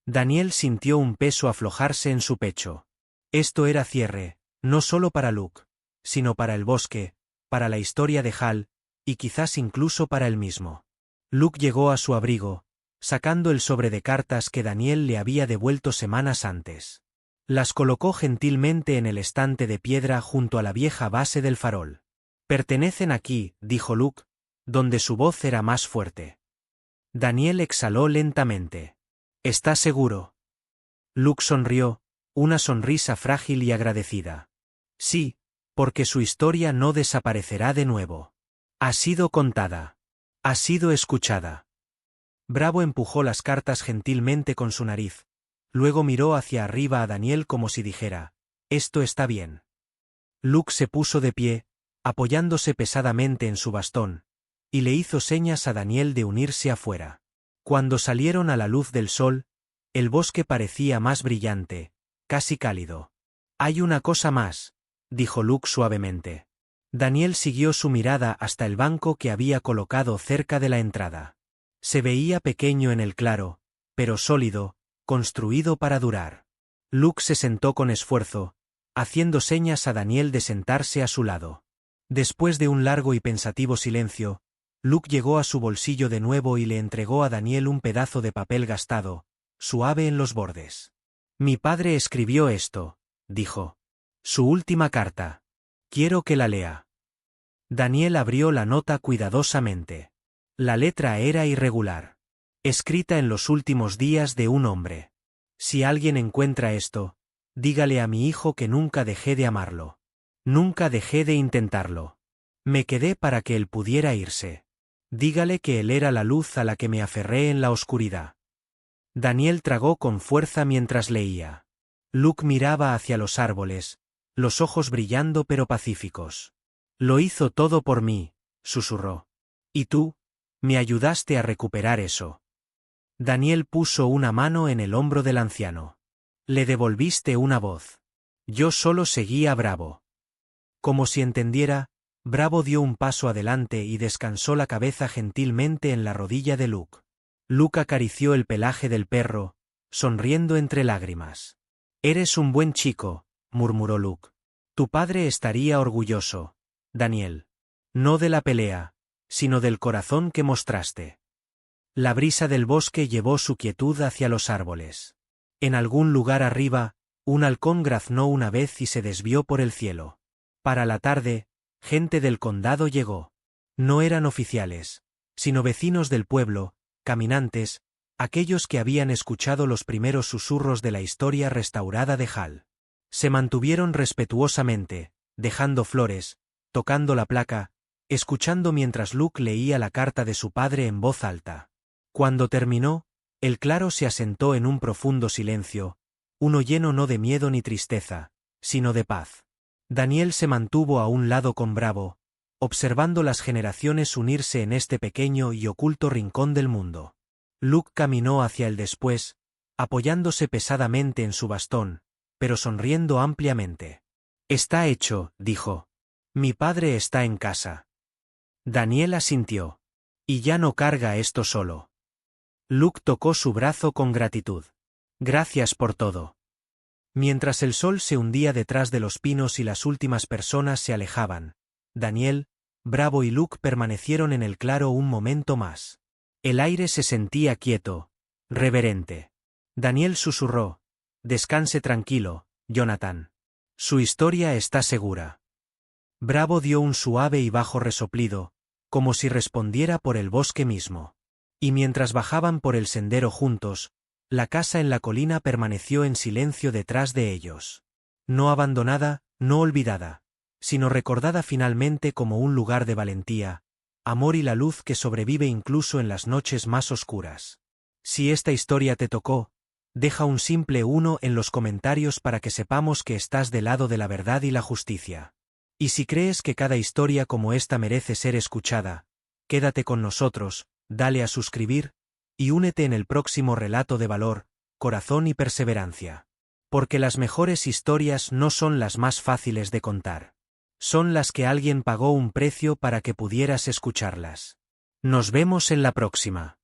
Daniel sintió un peso aflojarse en su pecho. Esto era cierre, no solo para Luke, sino para el bosque, para la historia de Hal, y quizás incluso para él mismo. Luke llegó a su abrigo, sacando el sobre de cartas que Daniel le había devuelto semanas antes. Las colocó gentilmente en el estante de piedra junto a la vieja base del farol. Pertenecen aquí, dijo Luke, donde su voz era más fuerte. Daniel exhaló lentamente. ¿Estás seguro? Luke sonrió, una sonrisa frágil y agradecida. Sí, porque su historia no desaparecerá de nuevo. Ha sido contada. Ha sido escuchada. Bravo empujó las cartas gentilmente con su nariz. Luego miró hacia arriba a Daniel como si dijera, «Esto está bien». Luke se puso de pie, apoyándose pesadamente en su bastón, y le hizo señas a Daniel de unirse afuera. Cuando salieron a la luz del sol, el bosque parecía más brillante, casi cálido. «Hay una cosa más», dijo Luke suavemente. Daniel siguió su mirada hasta el banco que había colocado cerca de la entrada. Se veía pequeño en el claro, pero sólido, construido para durar. Luke se sentó con esfuerzo, haciendo señas a Daniel de sentarse a su lado. Después de un largo y pensativo silencio, Luke llegó a su bolsillo de nuevo y le entregó a Daniel un pedazo de papel gastado, suave en los bordes. «Mi padre escribió esto», dijo. «Su última carta. Quiero que la lea». Daniel abrió la nota cuidadosamente. La letra era irregular. Escrita en los últimos días de un hombre. «Si alguien encuentra esto, dígale a mi hijo que nunca dejé de amarlo. Nunca dejé de intentarlo. Me quedé para que él pudiera irse. Dígale que él era la luz a la que me aferré en la oscuridad». Daniel tragó con fuerza mientras leía. Luke miraba hacia los árboles, los ojos brillando pero pacíficos. «Lo hizo todo por mí», susurró. «Y tú, me ayudaste a recuperar eso». Daniel puso una mano en el hombro del anciano. «Le devolviste una voz. Yo solo seguía bravo». Como si entendiera, Bravo dio un paso adelante y descansó la cabeza gentilmente en la rodilla de Luke. Luke acarició el pelaje del perro, sonriendo entre lágrimas. «Eres un buen chico», murmuró Luke. «Tu padre estaría orgulloso, Daniel. No de la pelea, sino del corazón que mostraste». La brisa del bosque llevó su quietud hacia los árboles. En algún lugar arriba, un halcón graznó una vez y se desvió por el cielo. Para la tarde, gente del condado llegó. No eran oficiales, sino vecinos del pueblo, caminantes, aquellos que habían escuchado los primeros susurros de la historia restaurada de Hal. Se mantuvieron respetuosamente, dejando flores, tocando la placa, escuchando mientras Luke leía la carta de su padre en voz alta. Cuando terminó, el claro se asentó en un profundo silencio, uno lleno no de miedo ni tristeza, sino de paz. Daniel se mantuvo a un lado con Bravo, observando las generaciones unirse en este pequeño y oculto rincón del mundo. Luke caminó hacia él después, apoyándose pesadamente en su bastón, pero sonriendo ampliamente. «Está hecho», dijo. «Mi padre está en casa». Daniel asintió. «Y ya no carga esto solo». Luke tocó su brazo con gratitud. «Gracias por todo». Mientras el sol se hundía detrás de los pinos y las últimas personas se alejaban, Daniel, Bravo y Luke permanecieron en el claro un momento más. El aire se sentía quieto, reverente. Daniel susurró: «Descanse tranquilo, Jonathan. Su historia está segura». Bravo dio un suave y bajo resoplido, como si respondiera por el bosque mismo. Y mientras bajaban por el sendero juntos, la casa en la colina permaneció en silencio detrás de ellos. No abandonada, no olvidada, sino recordada finalmente como un lugar de valentía, amor y la luz que sobrevive incluso en las noches más oscuras. Si esta historia te tocó, deja un simple 1 en los comentarios para que sepamos que estás del lado de la verdad y la justicia. Y si crees que cada historia como esta merece ser escuchada, quédate con nosotros, dale a suscribir, y únete en el próximo relato de valor, corazón y perseverancia. Porque las mejores historias no son las más fáciles de contar. Son las que alguien pagó un precio para que pudieras escucharlas. Nos vemos en la próxima.